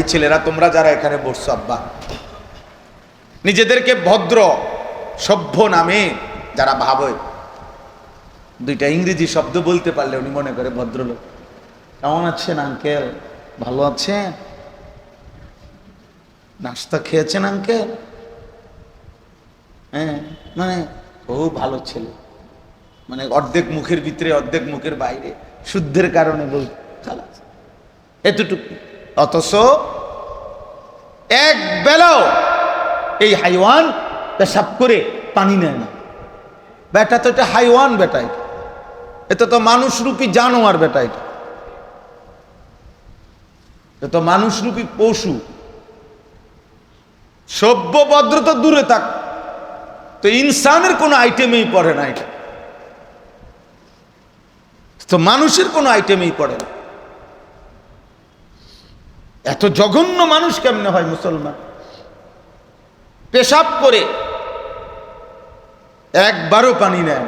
ভাই ছেলেরা, তোমরা যারা এখানে বসছো, আব্বা, নিজেদেরকে ভদ্র সভ্য নামে যারা ভাবে, দুইটা ইংরেজি শব্দ বলতে পারলে উনি মনে করে ভদ্রলোক। কেমন আছেন আঙ্কেল? ভালো আছেন? নাস্তা খেয়েছেন আঙ্কেল? হ্যাঁ, মানে খুব ভালো ছেলে, মানে অর্ধেক মুখের ভিতরে অর্ধেক মুখের বাইরে, শুদ্ধের কারণে বল এতটুকু। অথচ এক বেলাও এই হাইওয়ান পেশাব করে পানি নেয় না। বেটা তো এটা হাইওয়ান, বেটা এটা তো মানুষরূপী জানোয়ার, বেটা এটা তো মানুষরূপী পশু। সভ্য ভদ্র তো দূরে থাক, তো ইনসানের কোনো আইটেমেই পড়ে না, এটা তো মানুষের কোনো আইটেমেই পড়ে না। এত জঘন্য মানুষ কেমনে হয় মুসলমান? পেশাব করে একবারও পানি নেন,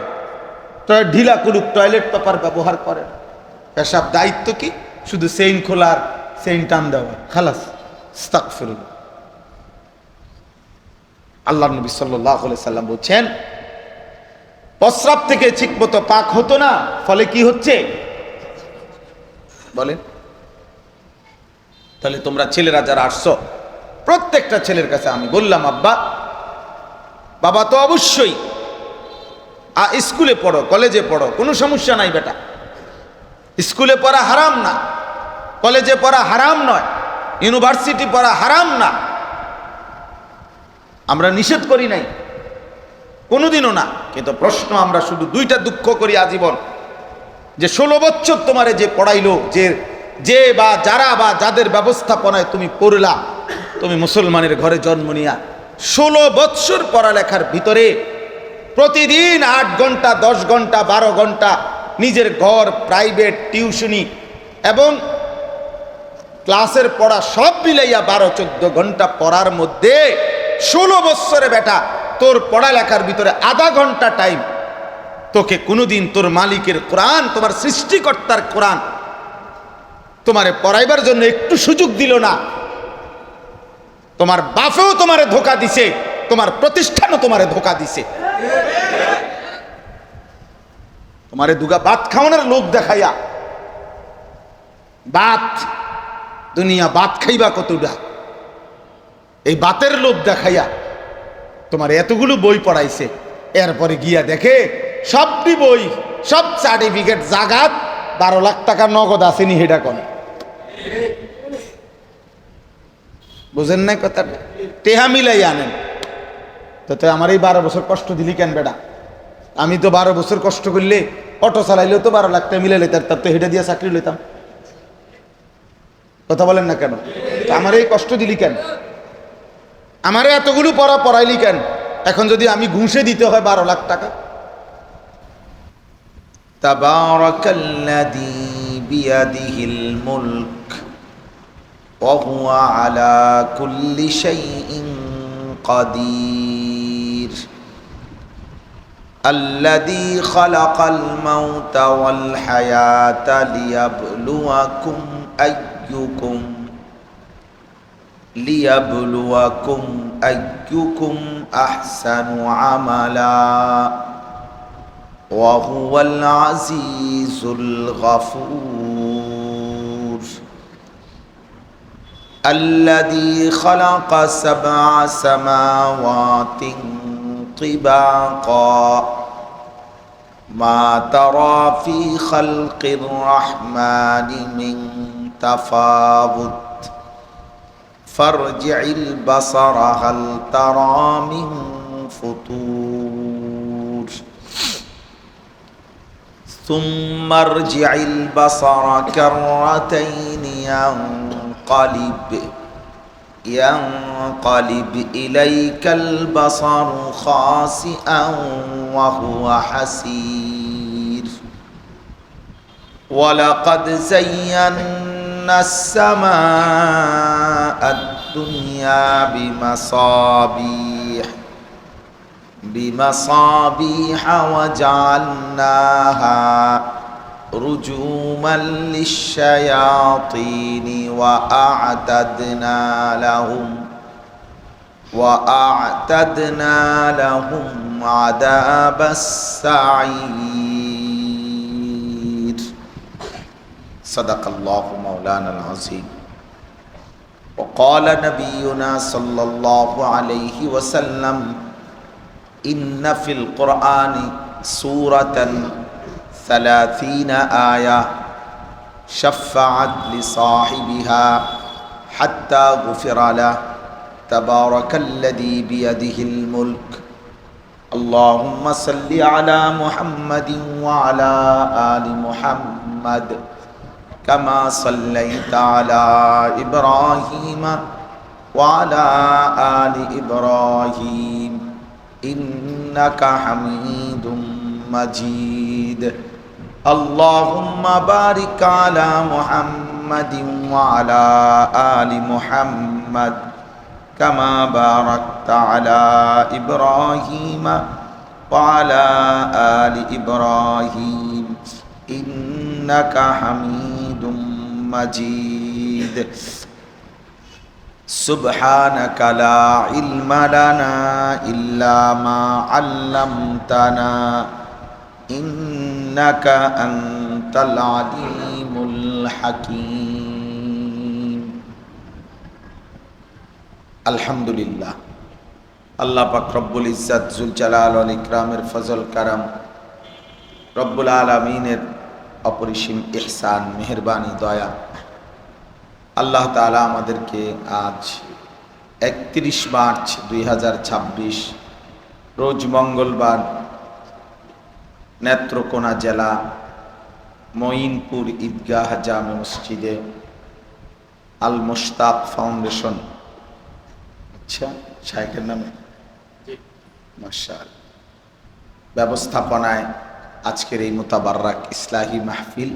ঢিলা কুলুক টয়লেট পেপার ব্যবহার করেন। পেশাব দায়িত্ব কি? শুধু চেইন খোলার, চেইন টান দেওয়া, খালাস। আস্তাগফিরুল্লাহ। আল্লাহ নবী সাল্লাল্লাহু আলাইহি সাল্লাম বলছেন, প্রস্রাব থেকে ঠিকমতো পাক হতো না, ফলে কি হচ্ছে বলেন? তাহলে তোমরা ছেলেরা যারা আসছো, প্রত্যেকটা ছেলের কাছে আমি বললাম, আব্বা বাবা তো অবশ্যই স্কুলে পড়ো, কলেজে পড়ো, কোনো সমস্যা নাই বেটা। স্কুলে পড়া হারাম না, কলেজে পড়া হারাম নয়, ইউনিভার্সিটি পড়া হারাম না, আমরা নিষেধ করি নাই কোনোদিনও না। কিন্তু প্রশ্ন, আমরা শুধু দুইটা দুঃখ করি আজীবন, যে 16 বছর তোমারে যে পড়াইলো, যে বা যারা বা যাদের ব্যবস্থাপনায় তুমি পড়লা, তুমি মুসলমানের ঘরে জন্ম নিয়া 16 বছর পড়ালেখার ভিতরে প্রতিদিন 8 ঘন্টা, 10 ঘন্টা, 12 ঘন্টা নিজের ঘর, প্রাইভেট টিউশনি এবং ক্লাসের পড়া সব মিলাইয়া 12-14 ঘন্টা পড়ার মধ্যে 16 বছরে বেটা তোর পড়ালেখার ভিতরে আধা ঘন্টা টাইম তোকে কোনোদিন তোর মালিকের কোরআন, তোমার সৃষ্টিকর্তার কোরআন তোমারে পড়াইবার জন্য একটু সুযোগ দিল না। তোমার বাপেও তোমারে ধোকা দিছে, তোমার প্রতিষ্ঠানও তোমারে ধোকা দিছে। তোমারে দুগা ভাত খাওয়ানোর লোভ দেখাইয়া, ভাত দুনিয়া ভাত খাইবা কতটা, এই ভাতের লোভ দেখাইয়া তোমার এতগুলো বই পড়াইছে, এরপরে গিয়া দেখে সবটি বই, সব সার্টিফিকেট জাগাত 12 লাখ টাকা নগদ আসেনি, হেডা কোন বুঝেন না কথা? টেহা মিলাই আনেন তো আমার এই 12 বছর কষ্ট দিলি কেন বেটা? আমি তো 12 বছর কষ্ট করলে অটো চালাইলেও তো 12 লাখ টাকা মিলে লইতাম, তার তো হেডা দিয়ে চাকরি লইতাম। কথা বলেন না কেন? আমার এই কষ্ট দিলি কেন? আমারে এতগুলো পড়াইলি কেন? এখন যদি আমি ঘুষে দিতে হয় 12 লাখ টাকা। তাবারাকাল্লাযী বিয়াদিহিল মুলক ওয়া হুয়া আলা কুল্লি শাইইন কাদির আল্লাযী খালাকাল মাউতা ওয়াল হায়াতা লিয়াবলুয়াকুম আইয়ুকুম আহসানু আমালা ওয়া হুয়াল আজিজুল গফুর আল্লাযী খালাকা সাবআ সামাওয়াতিন তিবাকা মা তারা ফি খালকির রাহমানি মিন তাফাউত ফারজি'ল বাসারা হাল তারা মিন ফুতুর সুম্মা আরজি'ল বাসারা কাররাতাইন ينقلب إليك البصر خاسئا وهو حسير ولقد زينا السماء الدنيا بمصابيح وجعلناها رجوما للشياطين وأعتدنا لهم عذاب السعير صدق الله مولانا العظيم وقال نبينا صلى الله عليه وسلم إن في القرآن سورة 30 آية شفعت لصاحبها حتى غفر له تبارك الذي بيده الملك اللهم صل على محمد وعلى آل محمد كما صليت على إبراهيم وعلى آل إبراهيم إنك حميد مجيد اللهم بارك على محمد وعلى آل محمد كما باركت على إبراهيم وعلى آل إبراهيم إنك حميد مجيد سبحانك لا علم لنا إلا ما علمتنا إنك أنت العليم الحكيم الحمد لله আল্লাহ পাক রব্বুল ইজ্জত জুল জালাল ওয়াল ইকরামের ফজল কারাম রব্বুল আলামিনের অপরিসীম ইহসান মেহেরবানি দয়া আল্লাহ তাআলা আমাদেরকে আজ 31 মার্চ 2026 রোজ মঙ্গলবার নেত্রকোনা জেলা মঈনপুর ঈদগাহ জামে মসজিদে আল মুশতাক ফাউন্ডেশন আচ্ছা শায়েখের নামে মাশাআল্লাহ ব্যবস্থাপনায় আজকের এই মুতাবাররাক ইসলাহি মাহফিল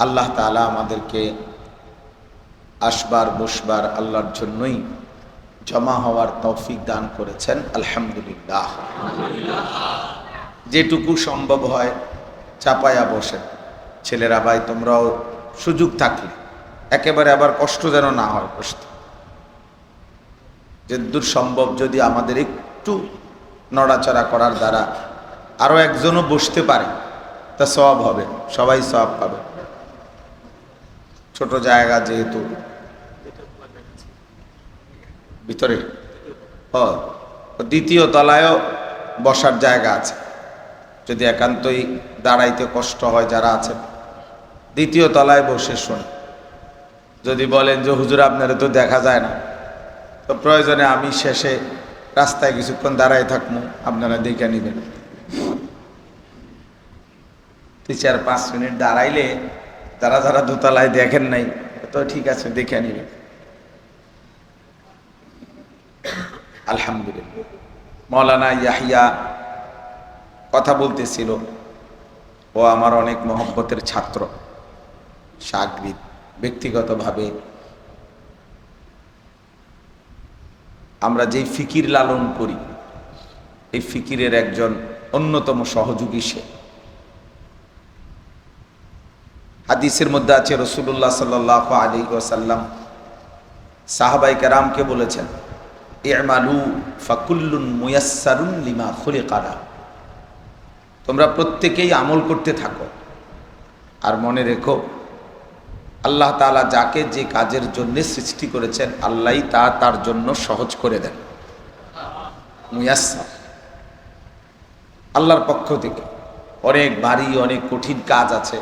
আল্লাহ তাআলা আমাদেরকে আসবার বসবার আল্লাহর জন্যই জমা হওয়ার তৌফিক দান করেছেন আলহামদুলিল্লাহ। যেটুকু সম্ভব হয় চাপায়া বসেন ছেলেরা, ভাই তোমরাও সুযোগ থাকলে একেবারে আবার কষ্ট যেন না হয়, কষ্ট যতদূর সম্ভব যদি আমাদের একটু নড়াচড়া করার দ্বারা আরো একজনও বসতে পারে তা সওয়াব হবে, সবাই সওয়াব পাবে। ছোট জায়গা যেহেতু ভিতরে দ্বিতীয় তলায়ও বসার জায়গা আছে, যদি একান্তই দাঁড়াইতে কষ্ট হয় যারা আছে দ্বিতীয় তলায় বসে শোন। যদি বলেন যে হুজুর আপনারা তো দেখা যায় না, তো প্রয়োজনে আমি শেষে রাস্তায় কিছুক্ষণ দাঁড়াই থাকবো, আপনারা দেখে নেবেন। 3-4-5 মিনিট দাঁড়াইলে যারা যারা দোতলায় দেখেন নাই তো ঠিক আছে দেখে নেবেন। আলহামদুলিল্লাহ। মৌলানা ইয়াহিয়া কথা বলতেছিল, ও আমার অনেক মহব্বতের ছাত্র শাগরিদ, ব্যক্তিগতভাবে আমরা যেই ফিকির লালন করি এই ফিকিরের একজন অন্যতম সহযোগী সে। হাদিসের মধ্যে আছে রাসূলুল্লাহ সাল্লাল্লাহু আলাইহি ওয়াসাল্লাম সাহাবায়ে কেরামকে বলেছেন, ই'মালু ফাকুল্লুন মুয়াসসারুন লিমা খুলিকা লাহু, তোমরা প্রত্যেকেই আমল করতে থাকো আর মনে রেখো আল্লাহ তাআলা যাকে যে কাজের জন্য সৃষ্টি করেছেন আল্লাহই তা তার জন্য সহজ করে দেন। মুয়াসসার আল্লাহর পক্ষ থেকে। অনেক ভারী অনেক কঠিন কাজ আছে,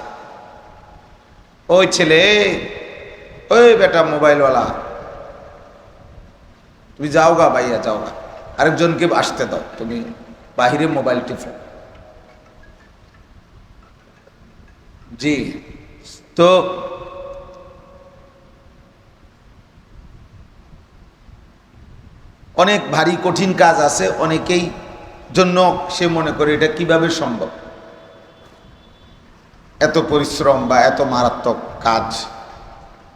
ওই ছেলে ওই বেটা মোবাইলওয়ালা তুমি যাও গা ভাইয়া যাও গা, আরেকজনকে আসতে দাও, তুমি বাহিরে মোবাইল টিপো। জি, তো অনেক ভারী কঠিন কাজ আছে, অনেকেই জন্য সে মনে করে এটা কিভাবে সম্ভব, এত পরিশ্রম বা এত মারাত্মক কাজ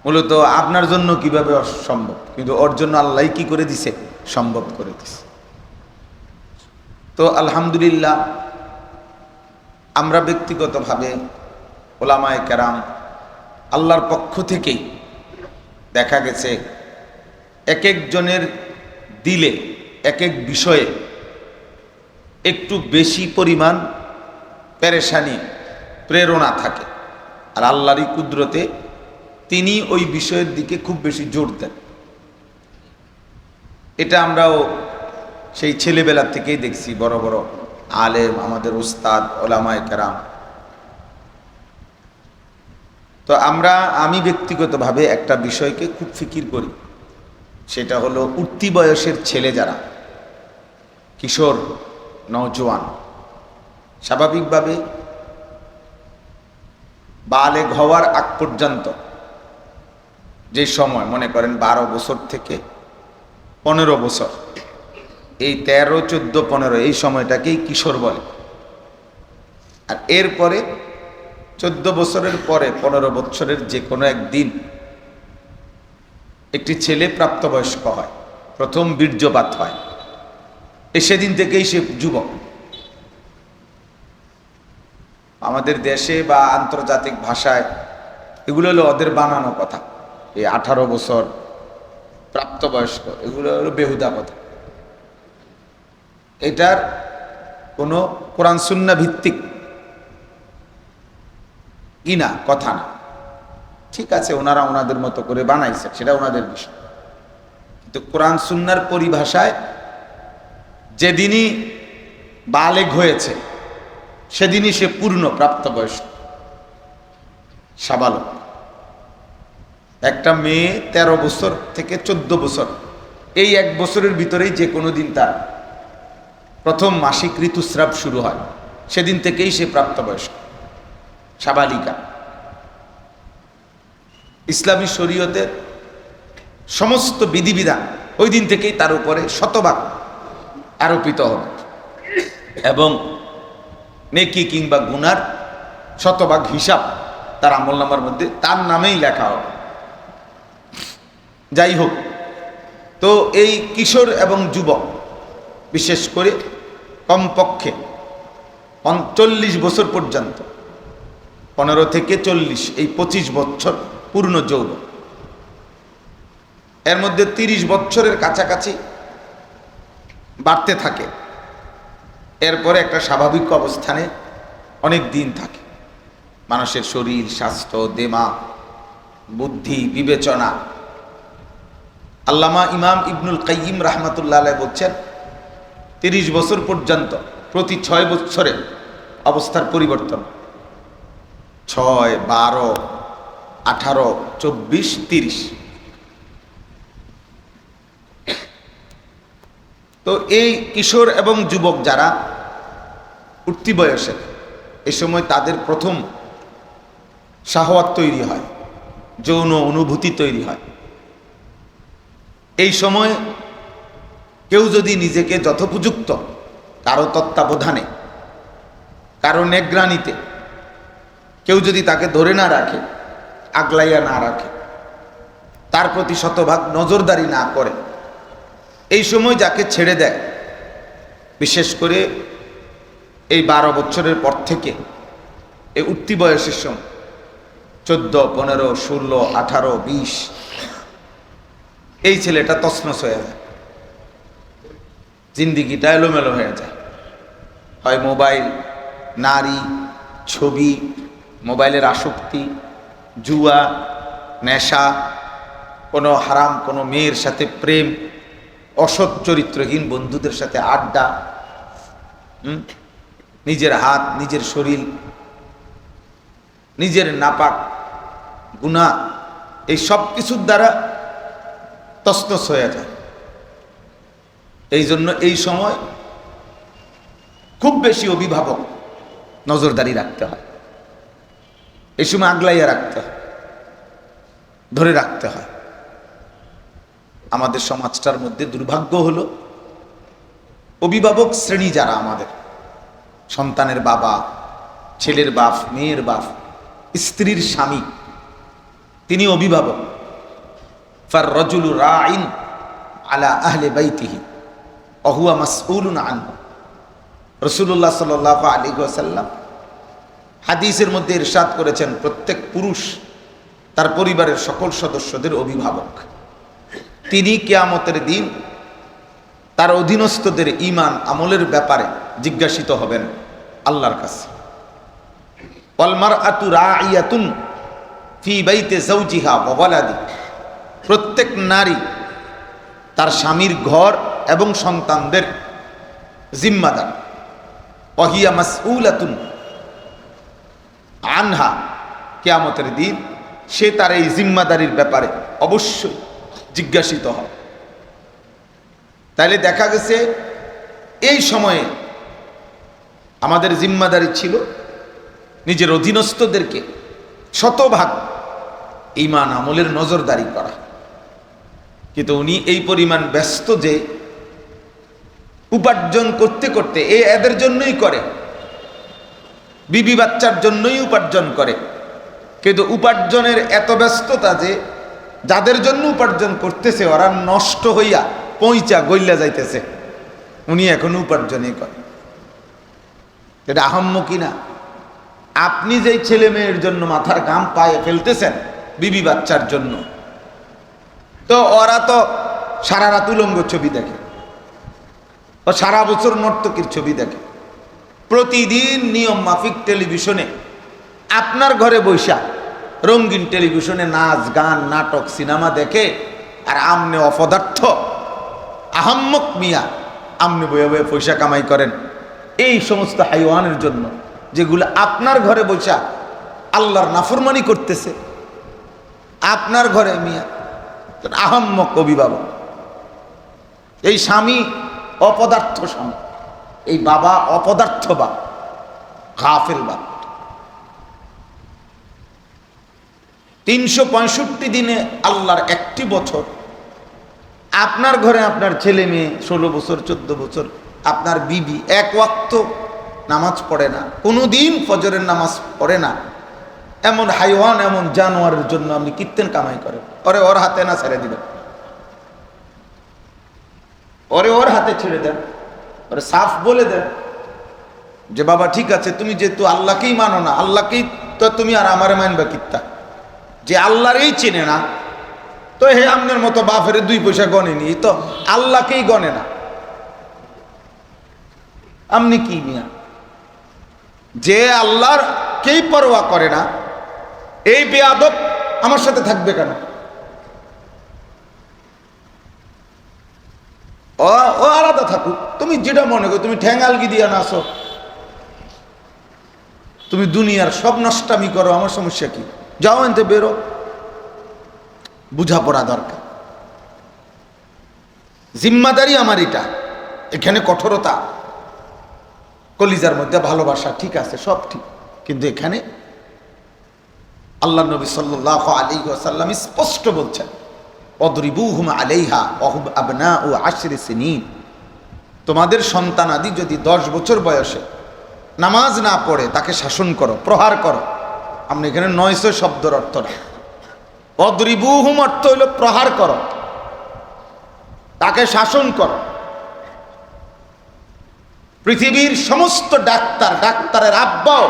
মূলত আপনার জন্য কিভাবে সম্ভব, কিন্তু ওর জন্য আল্লাহ কি করে দিছে, সম্ভব করে দিছে। তো আলহামদুলিল্লাহ আমরা ব্যক্তিগতভাবে ওলামায়ে কেরাম আল্লাহর পক্ষ থেকেই দেখা গেছে এক একজনের দিলে এক এক বিষয়ে একটু বেশি পরিমাণ পেরেশানি প্রেরণা থাকে, আর আল্লাহরই কুদরতে তিনি ওই বিষয়ের দিকে খুব বেশি জোর দেন। এটা আমরাও সেই ছেলেবেলা থেকেই দেখছি, বড় বড় আলেম, আমাদের উস্তাদ, ওলামায়ে কেরাম। তো আমি ব্যক্তিগতভাবে একটা বিষয়কে খুব ফিকির করি, সেটা হলো উঠতি বয়সের ছেলে যারা, কিশোর নওজোয়ান, স্বাভাবিকভাবে বালেগ হওয়ার আগ পর্যন্ত যে সময়, মনে করেন 12 বছর থেকে 15 বছর, এই 13, 14, 15 এই সময়টাকেই কিশোর বলে। আর এরপরে 14 বছরের পরে 15 বছরের যে কোনো একদিন একটি ছেলে প্রাপ্তবয়স্ক হয়, প্রথম বীর্যপাত হয়, সেদিন থেকেই সে যুবক। আমাদের দেশে বা আন্তর্জাতিক ভাষায় এগুলো হলো ওদের বানানো কথা। এই 18 বছর প্রাপ্তবয়স্ক, এগুলো হলো বেহুদা কথা। এটার কোনো কোরআন সুন্নাহ ভিত্তিক কিনা কথা না। ঠিক আছে, ওনারা ওনাদের মতো করে বানাইছে, সেটা ওনাদের বিষয়। কিন্তু কোরআন সুন্নাহর পরিভাষায় যেদিনই বালেগ হয়েছে সেদিনই সে পূর্ণ প্রাপ্তবয়স্ক, সাবালক। একটা মেয়ে 13 বছর থেকে 14 বছর, এই 1 বছরের ভিতরেই যে কোনো দিন তার প্রথম মাসিক ঋতুস্রাব শুরু হয়, সেদিন থেকেই সে প্রাপ্তবয়স্ক, সাবালিকা। ইসলামী শরীয়তের সমস্ত বিধিবিধান ওই দিন থেকেই তার উপরে শতভাগ আরোপিত হবে, এবং নেকি কিংবা গুনার শতভাগ হিসাব তার আমলনামার মধ্যে তার নামেই লেখা হবে। যাই হোক, তো এই কিশোর এবং যুবক, বিশেষ করে কমপক্ষে 40 বছর পর্যন্ত, 15 থেকে 40, এই 25 বছর পূর্ণ যৌবন। এর মধ্যে 30 বছরের কাছাকাছি বাড়তে থাকে, এরপরে একটা স্বাভাবিক অবস্থানে অনেক দিন থাকে। মানুষের শরীর, স্বাস্থ্য, দিমাগ, বুদ্ধি, বিবেচনা। আল্লামা ইমাম ইবনুল কাইয়িম রাহমাতুল্লাহ আলাইহি বলছেন 30 বছর পর্যন্ত প্রতি 6 বছরে অবস্থার পরিবর্তন, 6, 12, 18, 24, 30। তো এই কিশোর এবং যুবক যারা উঠতি বয়সে, এই সময় তাদের প্রথম শাহওয়াত তৈরি হয়, যৌন অনুভূতি তৈরি হয়। এই সময় কেউ যদি নিজেকে যথোপযুক্ত কারো তত্ত্বাবধানে, কারো নেগ্রানিতে কেউ যদি তাকে ধরে না রাখে, আগলাইয়া না রাখে, তার প্রতি শতভাগ নজরদারি না করে, এই সময় যাকে ছেড়ে দেয়, বিশেষ করে এই 12 বছরের পর থেকে এই উঠতি বয়সের সময় 14, 15, 16, 18, 20, এই ছেলেটা তছনছ হয়ে যায়, জিন্দিগিটা এলোমেলো হয়ে যায়। হয় মোবাইল, নারী, ছবি, মোবাইলের আসক্তি, জুয়া, নেশা, কোনো হারাম কোনো মেয়ের সাথে প্রেম, অসৎ চরিত্রহীন বন্ধুদের সাথে আড্ডা, নিজের হাত, নিজের শরীর, নিজের নাপাক গুনাহ, এই সব কিছুর দ্বারা তছনছ হয়ে যায়। এই জন্য এই সময় খুব বেশি অভিভাবক নজরদারি রাখতে হয়, এই সময় আগলাইয়া রাখতে হয়, ধরে রাখতে হয়। আমাদের সমাজটার মধ্যে দুর্ভাগ্য হলো অভিভাবক শ্রেণী যারা, আমাদের সন্তানের বাবা, ছেলের বাপ, মেয়ের বাপ, স্ত্রীর স্বামী, তিনি অভিভাবক। ফার রাজুলু রাইন আলা আহলি বাইতিহি ওয়া হুয়া মাসউলুন আনহু। রাসূলুল্লাহ সাল্লাল্লাহু আলাইহি ওয়াসাল্লাম হাদিসের মধ্যে ইরশাদ করেছেন, প্রত্যেক পুরুষ তার পরিবারের সকল সদস্যদের অভিভাবক। তিনি কিয়ামতের দিন তার অধীনস্থদের ঈমান আমলের ব্যাপারে জিজ্ঞাসিত হবেন আল্লাহর কাছে। ওয়াল মারআতু রাঈয়াতুন ফি বাইতি যাওজিহা ওয়া ওয়ালাদি, প্রত্যেক নারী তার স্বামীর ঘর এবং সন্তানদের জিম্মাদার। ওয়া হিয়া মাসউলাতুন আনহা, কিয়ামতের দিন সে তার এই জিম্মাদারির ব্যাপারে অবশ্যই জিজ্ঞাসিত হয়। তাইলে দেখা গেছে এই সময়ে আমাদের জিম্মাদারি ছিল নিজের অধীনস্থদেরকে শতভাগ ঈমান আমলের নজরদারি করা, কিন্তু উনি এই পরিমাণ ব্যস্ত যে উপার্জন করতে করতে, এদের জন্যই করে, বিবি বাচ্চার জন্যই উপার্জন করে, কিন্তু উপার্জনের এত ব্যস্ততা যে যাদের জন্য উপার্জন করতেছে ওরা নষ্ট হইয়া পইচা গইলা যাইতেছে, উনি এখন উপার্জনই করে। এটা আহাম্মকি না? আপনি যেই ছেলে মেয়ের জন্য মাথার ঘাম পায়ে ফেলতেছেন বিবি বাচ্চার জন্য, তো ওরা তো সারা রাত উলঙ্গ ছবি দেখে, ও সারা বছর নর্তকীর ছবি দেখে, প্রতিদিন নিয়ম মাফিক টেলিভিশনে আপনার ঘরে বৈশা রঙিন টেলিভিশনে নাচ গান নাটক সিনেমা দেখে, আর আমনে অপদার্থ আহাম্মক মিয়া আমনে বয়ে বয়ে পয়সা কামাই করেন এই সমস্ত হাইওয়ানের জন্য, যেগুলো আপনার ঘরে বৈশা আল্লাহর নাফরমানি করতেছে আপনার ঘরে। মিয়া আহাম্মক অভিভাবক, এই স্বামী অপদার্থ স্বামী, এই বাবা অপদার্থ বাপ, গাফেল বাপ। 365 দিনে আল্লাহর একটি বছর আপনার ঘরে আপনার ছেলে মেয়ে 16 বছর 14 বছর, আপনার বিবি এক ওয়াক্ত নামাজ পড়ে না, কোনোদিন ফজরের নামাজ পড়ে না, এমন হাইওয়ান এমন জানোয়ারের জন্য আপনি কীর্তেন কামাই করেন। ওর হাতে না ছেড়ে দিবেন, ওর হাতে ছেড়ে দেন, ওরে সাফ বলে দেন যে বাবা ঠিক আছে, তুমি যেহেতু আল্লাহকেই মানো না, আল্লাহকেই তো তুমি আর আমারে মানবা কিত্তা, যে আল্লাহরই চেনে না তো হে আপনার মতো বাপের 2 পয়সা গণেনি, তো আল্লাহকেই গণে না। আপনি কি মিয়া, যে আল্লাহর কেই পরোয়া করে না, এই বেয়াদব আমার সাথে থাকবে কেন? ও আলাদা থাকুক, তুমি যেটা মনে করো, তুমি ঠ্যাঙ্গালগি দিয়া নাচো, তুমি দুনিয়ার সব নষ্টামি করো, আমার সমস্যা কি? যাও এনতে বেরো। বুঝাপড়া দরকার, জিম্মাদারি আমার এটা, এখানে কঠোরতা, কলিজার মধ্যে ভালোবাসা ঠিক আছে, সব ঠিক, কিন্তু এখানে আল্লাহ নবী সাল্লাল্লাহু আলাইহি ওয়াসাল্লাম স্পষ্ট বলছেন, অদরিবুহুম আলাইহা ওয়াহুম আবনাউ 10 সিনিন, তোমাদের সন্তান আদি যদি 10 বছর বয়সে নামাজ না পড়ে তাকে শাসন করো, প্রহার করো। আপনি এখানে 900 শব্দের অর্থ না, অদরিবুহুম অর্থ হইল প্রহার করো, তাকে শাসন করো। পৃথিবীর সমস্ত ডাক্তারের আব্বাও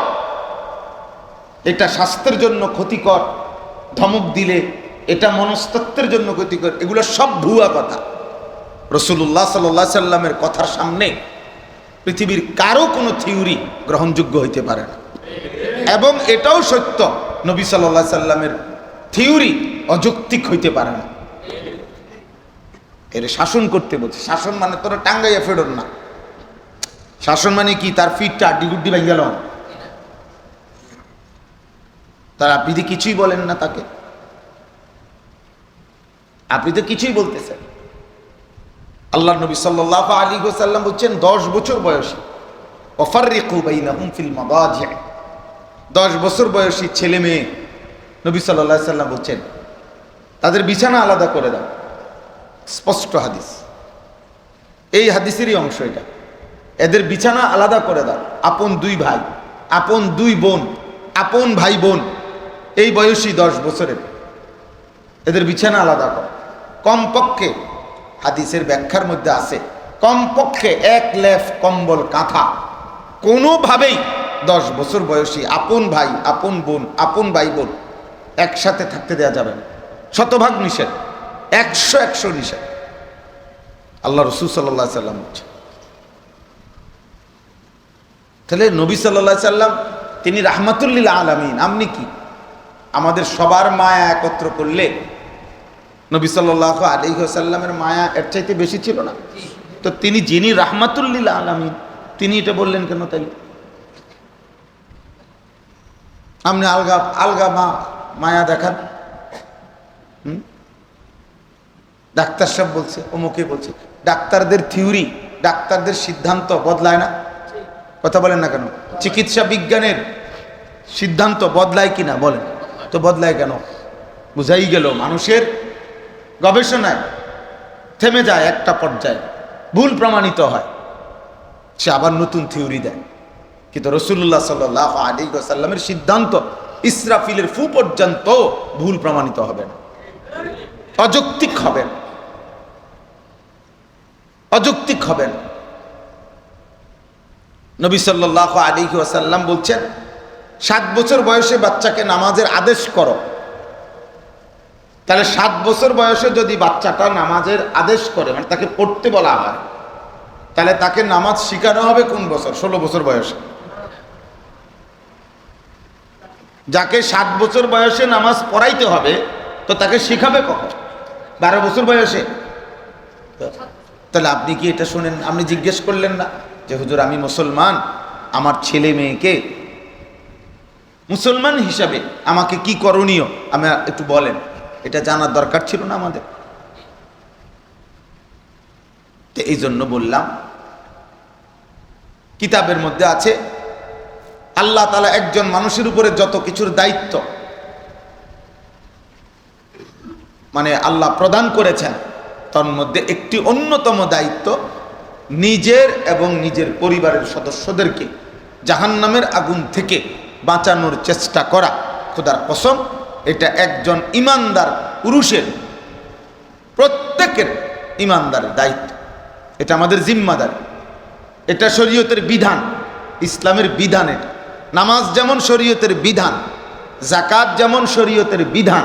এটা স্বাস্থ্যের জন্য ক্ষতিকর, ধমক দিলে এটা মনস্তত্ত্বের জন্য ক্ষতিকর, এগুলো সব ভুয়া কথা। রাসূলুল্লাহ সাল্লাল্লাহু আলাইহি সাল্লামের কথার সামনে পৃথিবীর কারো কোনো থিওরি গ্রহণযোগ্য হইতে পারে না, এবং এটাও সত্য নবী সাল্লাল্লাহু আলাইহি সাল্লামের থিওরি অযৌক্তিক হইতে পারে না। এর শাসন করতে বলছে, শাসন মানে তোরা টাঙ্গাইয়া ফেরন না, শাসন মানে কি তার ফিটটা ডিগুড্ডি ভেঙে গেল, তার আপনি তো কিছুই বলেন না তাকে, আপনি তো কিছুই বলতেছেন। আল্লাহ নবী সাল্লাল্লাহু আলাইহি ওয়াসাল্লাম বলছেন 10 বছর বয়সী, ওয়াফাররিকু বাইনাহুম ফিল মাদাজি', 10 বছর বয়সী ছেলে মেয়ে নবী সাল্লাল্লাহু আলাইহি ওয়াসাল্লাম বলছেন তাদের বিছানা আলাদা করে দাও। স্পষ্ট হাদিস, এই হাদিসেরই অংশ এটা, এদের বিছানা আলাদা করে দাও। আপন 2 ভাই, আপন 2 বোন, আপন ভাই বোন, এই বয়সী 10 বছরের, এদের বিছানা আলাদা করো। কমপক্ষে হাদিসের ব্যাখ্যার মধ্যে আছে কমপক্ষে 1 লেফ কম্বল কাঁথা কোনোভাবেই 10 বছর বয়সী আপন ভাই, আপন বোন, আপন ভাই বোন একসাথে থাকতে দেওয়া যাবে না। শতভাগ নিষেধ, 100 নিষেধ। আল্লাহ রসুল সাল্লাল্লাহু আলাইহি সাল্লাম বলছেন। তাহলে নবী সাল্লাল্লাহু আলাইহি সাল্লাম তিনি রাহমাতুল লিল আলামিন। আপনি কি আমাদের সবার মায়া একত্র করলে নবী সাল্লাল্লাহু আলাইহি ওয়াসাল্লামের মায়া এর চাইতে বেশি ছিল না? তো তিনি যিনি রাহমাতুল লিল আলামিন তিনি এটা বললেন কেন? তাই আপনি আলগা আলগা মায়া দেখান। ডাক্তার সাহেব বলছে, অমুকে বলছে। ডাক্তারদের থিওরি, ডাক্তারদের সিদ্ধান্ত বদলায় না? কথা বলেন না কেন? চিকিৎসা বিজ্ঞানের সিদ্ধান্ত বদলায় কিনা বলেন তো? বদলায় কেন? বুঝাই গেল মানুষের গবেষণায় থেমে যায় একটা পর্যায়ে, ভুল প্রমাণিত হয়, সে আবার নতুন থিওরি দেয়। কিন্তু রাসূলুল্লাহ সাল্লাল্লাহু আলাইহি ওয়াসাল্লামের সিদ্ধান্ত ইসরাফিলের ফু পর্যন্ত ভুল প্রমাণিত হবে না, অযৌক্তিক হবে না, অযৌক্তিক হবে না। নবী সাল্লাল্লাহু আলাইহি ওয়াসাল্লাম বলছেন 7 বছর বয়সে বাচ্চাকে নামাজের আদেশ করো। তাহলে 7 বছর বয়সে যদি বাচ্চাটা নামাজের আদেশ করে, মানে তাকে পড়তে বলা হয়, তাহলে তাকে নামাজ শেখানো হবে কোন বছর? 16 বছর বয়সে। যাকে 7 বছর বয়সে নামাজ পড়াইতে হবে তো তাকে শেখাবে কখন? 12 বছর বয়সে। তাহলে আপনি কি এটা শুনেন? আপনি জিজ্ঞেস করলেন না যে হুজুর আমি মুসলমান, আমার ছেলে মেয়েকে মুসলমান হিসাবে আমাকে কি করণীয় আমি একটু বলেন? এটা জানার দরকার ছিল না আমাদের? তো এই জন্য বললাম, কিতাবের মধ্যে আছে আল্লাহ তাআলা একজন মানুষের উপরে যত কিছুর দায়িত্ব মানে আল্লাহ প্রদান করেছেন, তার মধ্যে একটি অন্যতম দায়িত্ব নিজের এবং নিজের পরিবারের সদস্যদেরকে জাহান্নামের আগুন থেকে বাঁচানোর চেষ্টা করা। খোদার কসম, এটা একজন ইমানদার পুরুষের, প্রত্যেকের ইমানদারের দায়িত্ব। এটা আমাদের জিম্মাদারি, এটা শরীয়তের বিধান, ইসলামের বিধান। এটা নামাজ যেমন শরীয়তের বিধান, যাকাত যেমন শরীয়তের বিধান,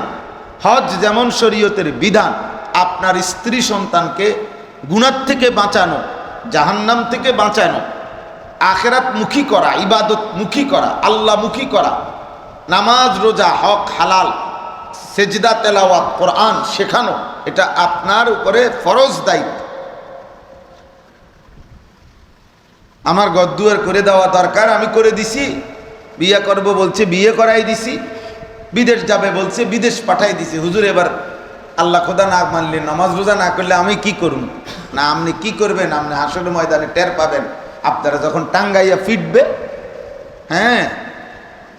হজ যেমন শরীয়তের বিধান, আপনার স্ত্রী সন্তানকে গুনাহ থেকে বাঁচানো, জাহান্নাম থেকে বাঁচানো, আখিরাত মুখী করা, ইবাদত মুখী করা, আল্লাহ মুখী করা, নামাজ রোজা হক হালাল, সেজদা তেলাওয়াত কোরআন শেখানো, এটা আপনার উপরে ফরজ দায়িত্ব। আমার গদ্দুয়ার করে দেওয়া দরকার, আমি করে দিছি। বিয়ে করব বলছে, বিয়ে করাই দিছি। বিদেশ যাবে বলছে, বিদেশ পাঠাই দিছি। হুজুর এবার আল্লাহ খোদা না মানলে, নামাজ রোজা না করলে আমি কি করব? না, আপনি কি করবেন? আপনি হাসরের ময়দানে টের পাবেন। আপনারা যখন টাঙ্গাইয়া ফিটবে, হ্যাঁ,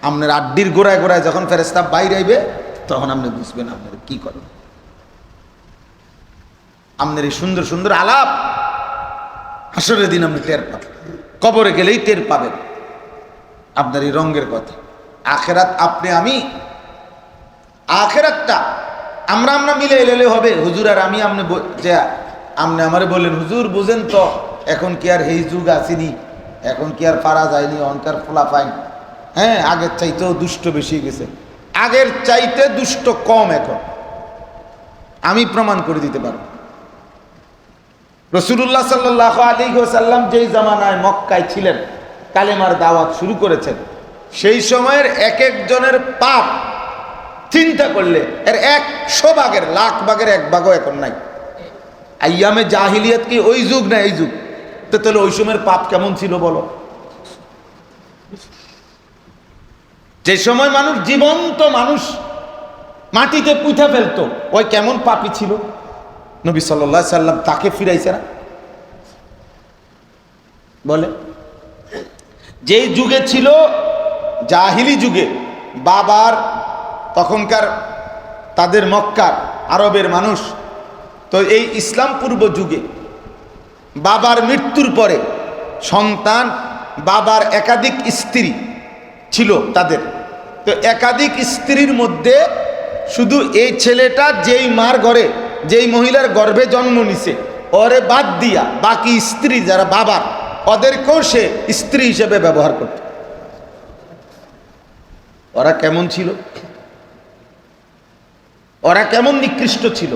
আপনার আড্ডির গোড়ায় গোড়ায় যখন ফেরেশতা বাইরে আইবে, তখন আপনি বুঝবেন আপনার কি করবেন। আপনার এই সুন্দর সুন্দর আলাপ হাসরের দিন আপনি টের পাবেন, কবরে গেলেই টের পাবেন আপনার এই রঙের কথা। আখেরাত আপনি আমি, আখেরাতটা আমরা মিলে এলে হবে। হুজুর আর আমি আপনি যে আপনি আমারে বললেন হুজুর বুঝেন তো, এখন কি আর এই যুগ আসেনি, এখন কি আর পারা যায়নি, অহংকার ফোলা পাইনি। হ্যাঁ, আগের চাইতেও দুষ্ট বেশি গেছে, আগের চাইতে দুষ্ট কম এখন, আমি প্রমাণ করে দিতে পারব। রাসূলুল্লাহ সাল্লাল্লাহু আলাইহি ওয়াসাল্লাম যেই জামানায় মক্কায় ছিলেন, কালেমার দাওয়াত শুরু করেছেন, সেই সময়ের এক একজনের পাপ চিন্তা করলে এর 100 ভাগের, লাখ ভাগের 1 ভাগও এখন নাই। আইয়ামে জাহিলিয়াত কি ওই যুগ না এই যুগ? তো তাহলে ওই সময়ের পাপ কেমন ছিল বলো? যে সময় মানুষ জীবন্ত মানুষ মাটিতে পুঁথা ফেলতো, ওই কেমন পাপী ছিল? নবী সাল্লাল্লাহু আলাইহি সাল্লাম তাকে ফিরাইছে না? বলে যেই যুগে ছিল জাহিলি যুগে, বাবার তখনকার তাদের মক্কার আরবের মানুষ, তো এই ইসলাম পূর্ব যুগে বাবার মৃত্যুর পরে সন্তান, বাবার একাধিক স্ত্রী ছিল তাদের, তো একাধিক স্ত্রীর মধ্যে শুধু এই ছেলেটা যেই মার ঘরে, যেই মহিলার গর্ভে জন্ম নিছে, ওরে বাদ দিয়া বাকি স্ত্রী যারা বাবার, ওদেরকেও সে স্ত্রী হিসেবে ব্যবহার করত। ওরা কেমন ছিল, ওরা কেমন নিকৃষ্ট ছিল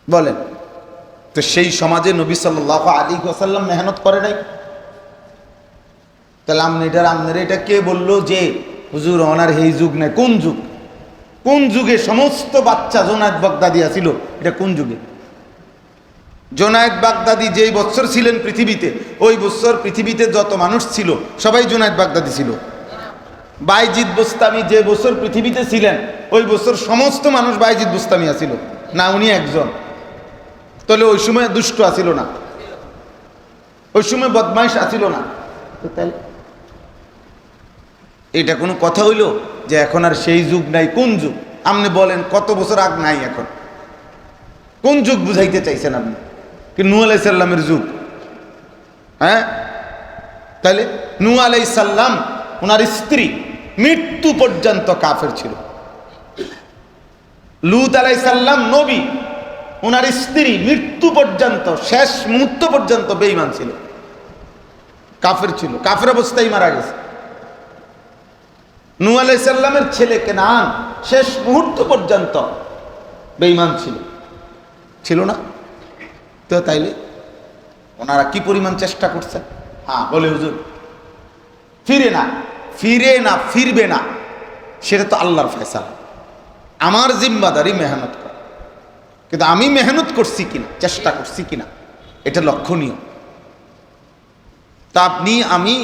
বলেন। তো সেই সমাজে নবী সাল্লাল্লাহু আলাইহি ওয়াসাল্লাম মেহনত করে নাই। তাহলে আপনারা এটা কে বললো যে হুজুর ওনার এই যুগ নাই? কোন যুগ? কোন যুগে সমস্ত বাচ্চা জোনায়েদ বাগদাদি ছিল? এটা কোন যুগে? জোনায়েদ বাগদাদি যেই বছর ছিলেন পৃথিবীতে, ওই বছর পৃথিবীতে যত মানুষ ছিল সবাই জোনায়েদ বাগদাদি ছিল। বাইজিদ বুস্তামি যে বছর পৃথিবীতে ছিলেন, ওই বছর সমস্ত মানুষ বাইজিদ বুস্তামি ছিল না? উনি একজন। তাহলে ওই সময় দুষ্ট আছিল না? ওই সময় বদমাইশ আছিল না? তাহলে এটা কোনো কথা হইল যে এখন আর সেই যুগ নাই? কোন যুগ? আপনি বলেন কত বছর আগ নাই? এখন কোন যুগ বুঝাইতে চাইছেন আপনি? কি নূহ আলাইহিস সালামের যুগ? হ্যাঁ, তাহলে নূহ আলাইহিস সালাম ওনার স্ত্রী মৃত্যু পর্যন্ত কাফের ছিল। লূত আলাইহিস সালাম নবী, ওনার স্ত্রী মৃত্যু পর্যন্ত, শেষ মুহূর্ত পর্যন্ত বেঈমান ছিল, কাফের ছিল, কাফের অবস্থায় মারা গেছে। নূহ আলাইহিস সালামের ছেলে কেনান শেষ মুহূর্ত পর্যন্ত বেঈমান ছিল না? তো তাইলে ওনারা কি পরিমাণ চেষ্টা করছেন? হ্যাঁ বলে হুজুর ফিরবে না, সেটা তো আল্লাহর ফয়সালা। আমার জিম্মাদারি মেহনত করা, কিন্তু আমি মেহনত করছি কিনা, চেষ্টা করছি কিনা, এটা লক্ষণীয়। তা আপনি আমি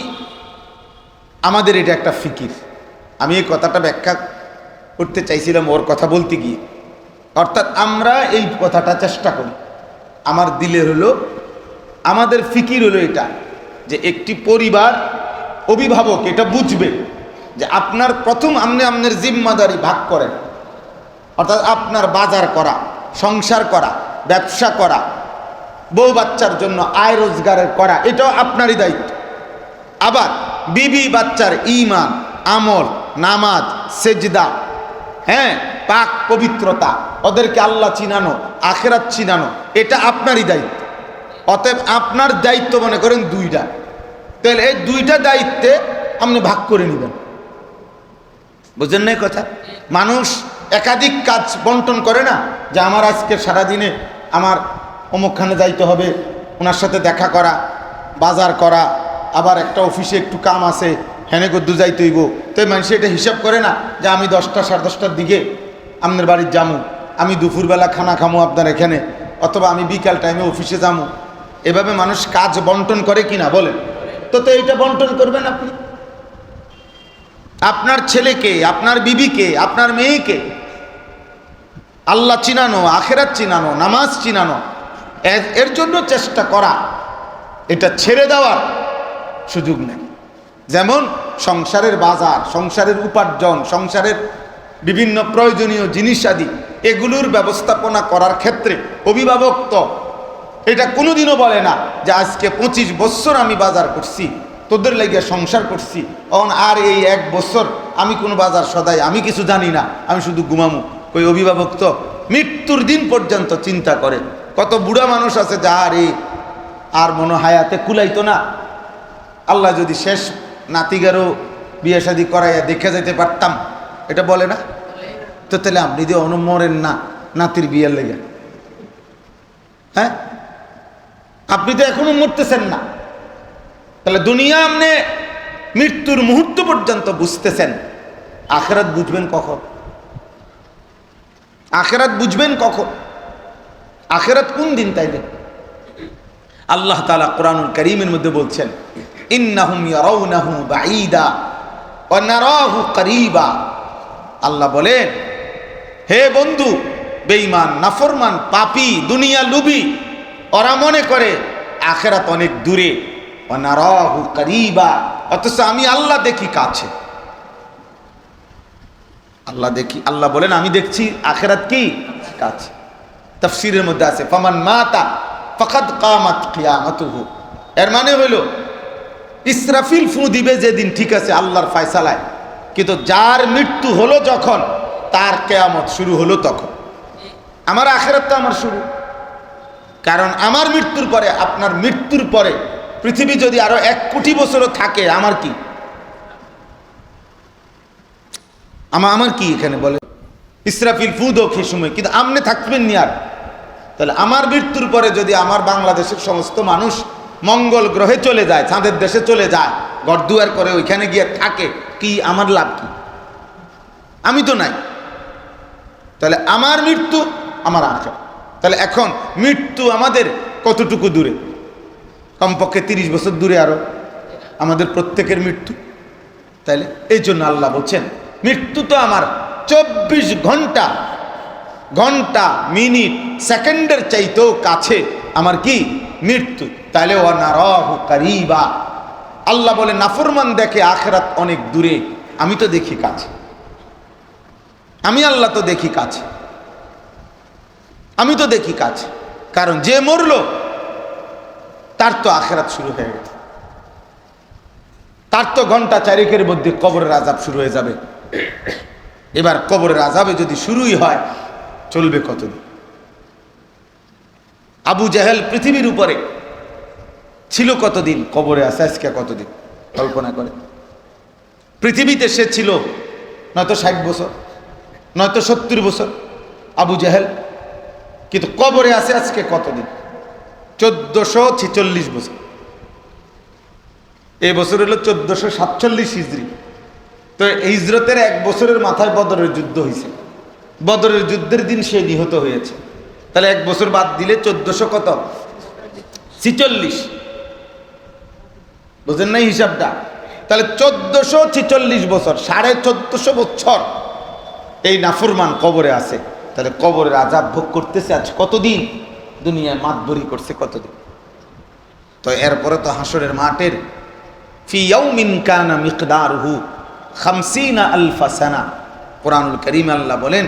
আমাদের এটা একটা ফিকির। আমি এই কথাটা ব্যাখ্যা করতে চাইছিলাম ওর কথা বলতে গিয়ে, অর্থাৎ আমরা এই কথাটা চেষ্টা করি। আমার দিলে হলো, আমাদের ফিকির হলো এটা যে একটি পরিবার, অভিভাবক এটা বুঝবে যে আপনার প্রথম আপনার জিম্মাদারি ভাগ করেন, অর্থাৎ আপনার বাজার করা, সংসার করা, ব্যবসা করা, বউ বাচ্চার জন্য আয় রোজগারের করা, এটাও আপনারই দায়িত্ব। আবার বিবি বাচ্চার ঈমান, আমল, নামাজ, সেজদা, হ্যাঁ, পাক পবিত্রতা, ওদেরকে আল্লাহ চিনানো, আখিরাত চিনানো, এটা আপনারই দায়িত্ব। অতএব আপনার দায়িত্ব মনে করেন দুইটা, তাহলে এই দুইটা দায়িত্বে আপনি ভাগ করে নেবেন। বুঝেন না কথা? মানুষ একাধিক কাজ বন্টন করে না, যে আমার আজকে সারাদিনে আমার অমুকখানে যাইতে হবে, ওনার সাথে দেখা করা, বাজার করা, আবার একটা অফিসে একটু কাম আছে, হেনে গদ্দু যাইতে হইব। তো মানুষ এটা হিসাব করে না যে আমি 10টা সাড়ে 10টার দিকে আপনার বাড়ির যামু, আমি দুপুরবেলা খানা খামু আপনার এখানে, অথবা আমি বিকাল টাইমে অফিসে যামু। এভাবে মানুষ কাজ বন্টন করে কিনা বলেন? তো এইটা বন্টন করবেন আপনি আপনার ছেলেকে, আপনার বিবিকে, আপনার মেয়েকে আল্লাহ চিনানো, আখিরাত চিনানো, নামাজ চিনানো, এর জন্য চেষ্টা করা, এটা ছেড়ে দেওয়ার সুযোগ নেই। যেমন সংসারের বাজার, সংসারের উপার্জন, সংসারের বিভিন্ন প্রয়োজনীয় জিনিস আদি, এগুলোর ব্যবস্থাপনা করার ক্ষেত্রে অভিভাবক তো এটা কোনোদিনও বলে না যে আজকে 25 বছর আমি বাজার করছি, তোদের লাগিয়ে সংসার করছি, আর এই 1 বছর আমি কোনো বাজার সদাই আমি কিছু জানি না, আমি শুধু ঘুমামু। ওই অভিভাবক তো মৃত্যুর দিন পর্যন্ত চিন্তা করে। কত বুড়া মানুষ আছে যার আর মনে হায়াতে কুলাইতো না, আল্লাহ যদি শেষ নাতিগারও বিয়ে শাদী করাইয়া দেখে যেতে পারতাম, এটা বলে না? তো তাহলে আপনি দিয়ে অনুমরেন না নাতির বিয়ের লেগে? হ্যাঁ, আপনি তো এখনো মরতেছেন না, তাহলে দুনিয়া আপনি মৃত্যুর মুহূর্ত পর্যন্ত বুঝতেছেন, আখিরাত বুঝবেন কখন? আখিরাত বুঝবেন কখন? আখিরাত কোন দিন? তাইলে আল্লাহ তাআলা কোরআনুল কারীমের মধ্যে বলছেন, ইন্নাহুম ইয়ারাউনাহু বাঈদা ওয়া নারাহু করিবা। আল্লাহ বলেন, হে বন্ধু, বেঈমান, নাফরমান, পাপী, দুনিয়া লুবী, ওরা মনে করে আখিরাত অনেক দূরে, ওয়া নারাহু করিবা, অথচ আমি আল্লাহ দেখি কাছে। আল্লাহ দেখি, আল্লাহ বলেন আমি দেখছি আখিরাত কি কাছে। তাফসীরের মধ্যে আছে ফামান মাতা ফাকাদ কামাত কিয়ামাতুহু, এর মানে হলো ইসরাফিল ফু দিবে যেদিন, ঠিক আছে আল্লাহর ফয়সালায়, কিন্তু যার মৃত্যু হলো যখন, তার কিয়ামত শুরু হলো তখন। আমার আখিরাত তো আমার শুরু, কারণ আমার মৃত্যুর পরে, আপনার মৃত্যুর পরে পৃথিবী যদি আরো 1 কোটি বছরও থাকে, আমার কি? আমার কি এখানে বলে ইসরাফিল ফু দোক সে সময়, কিন্তু আমনে থাকবেন নি আর। তাহলে আমার মৃত্যুর পরে যদি আমার বাংলাদেশের সমস্ত মানুষ মঙ্গল গ্রহে চলে যায়, চাঁদের দেশে চলে যায়, ঘর দুয়ার করে ওইখানে গিয়ে থাকে, কি আমার লাভ কি? আমি তো নাই। তাহলে আমার মৃত্যু আমার আখের। তাহলে এখন মৃত্যু আমাদের কতটুকু দূরে? কমপক্ষে 30 বছর দূরে আরো আমাদের প্রত্যেকের মৃত্যু। তাইলে এই জন্য আল্লাহ বলছেন মৃত্যু তো আমার 24 ঘন্টা, ঘন্টা, মিনিট, সেকেন্ডের চাইতেও কাছে আমার কি মৃত্যু। তাইলে ও নারাহু কারিবা, আল্লাহ বলে নাফরমান দেখে আখিরাত অনেক দূরে, আমি তো দেখি কাছে। আমি আল্লাহ তো দেখি কাছে, আমি তো দেখি কাছে। কারণ যে মরলো তার তো আখিরাত শুরু হয়ে গেছে, তার তো ঘন্টা চারিকের মধ্যে কবরের আযাব শুরু হয়ে যাবে। এবার কবরের আযাবে যদি শুরুই হয়, চলবে কতদিন? আবু জাহেল পৃথিবীর উপরে ছিল কতদিন, কবরে আছে আজকে কতদিন? কল্পনা করে। পৃথিবীতে সে ছিল নয়তো 60 বছর, নয়তো 70 বছর আবু জাহেল, কিন্তু কবরে আছে আজকে কতদিন? 1446 বছর। এই বছর হলো 1447 হিজরি। তো হিজরতের 1 বছরের মাথায় বদরের যুদ্ধ হয়েছে। বদরের যুদ্ধের দিন সে নিহত হয়েছে। তাহলে 1 বছর বাদ দিলে 1446, বুঝেন নাই হিসাবটা? তাহলে 1446 বছর, 1450 বছর এই নাফরমান কবরে আছে। তাহলে কবরের আযাব ভোগ করতেছে আজ কতদিন? দুনিয়ায় মাতবরি করছে কতদিন? তো এরপরে তো হাসরের মাঠের ফি ইয়াউমিন কানা মিকদারুহু 50 আলফা সানা, কুরআনুল কারীমে আল্লাহ বলেন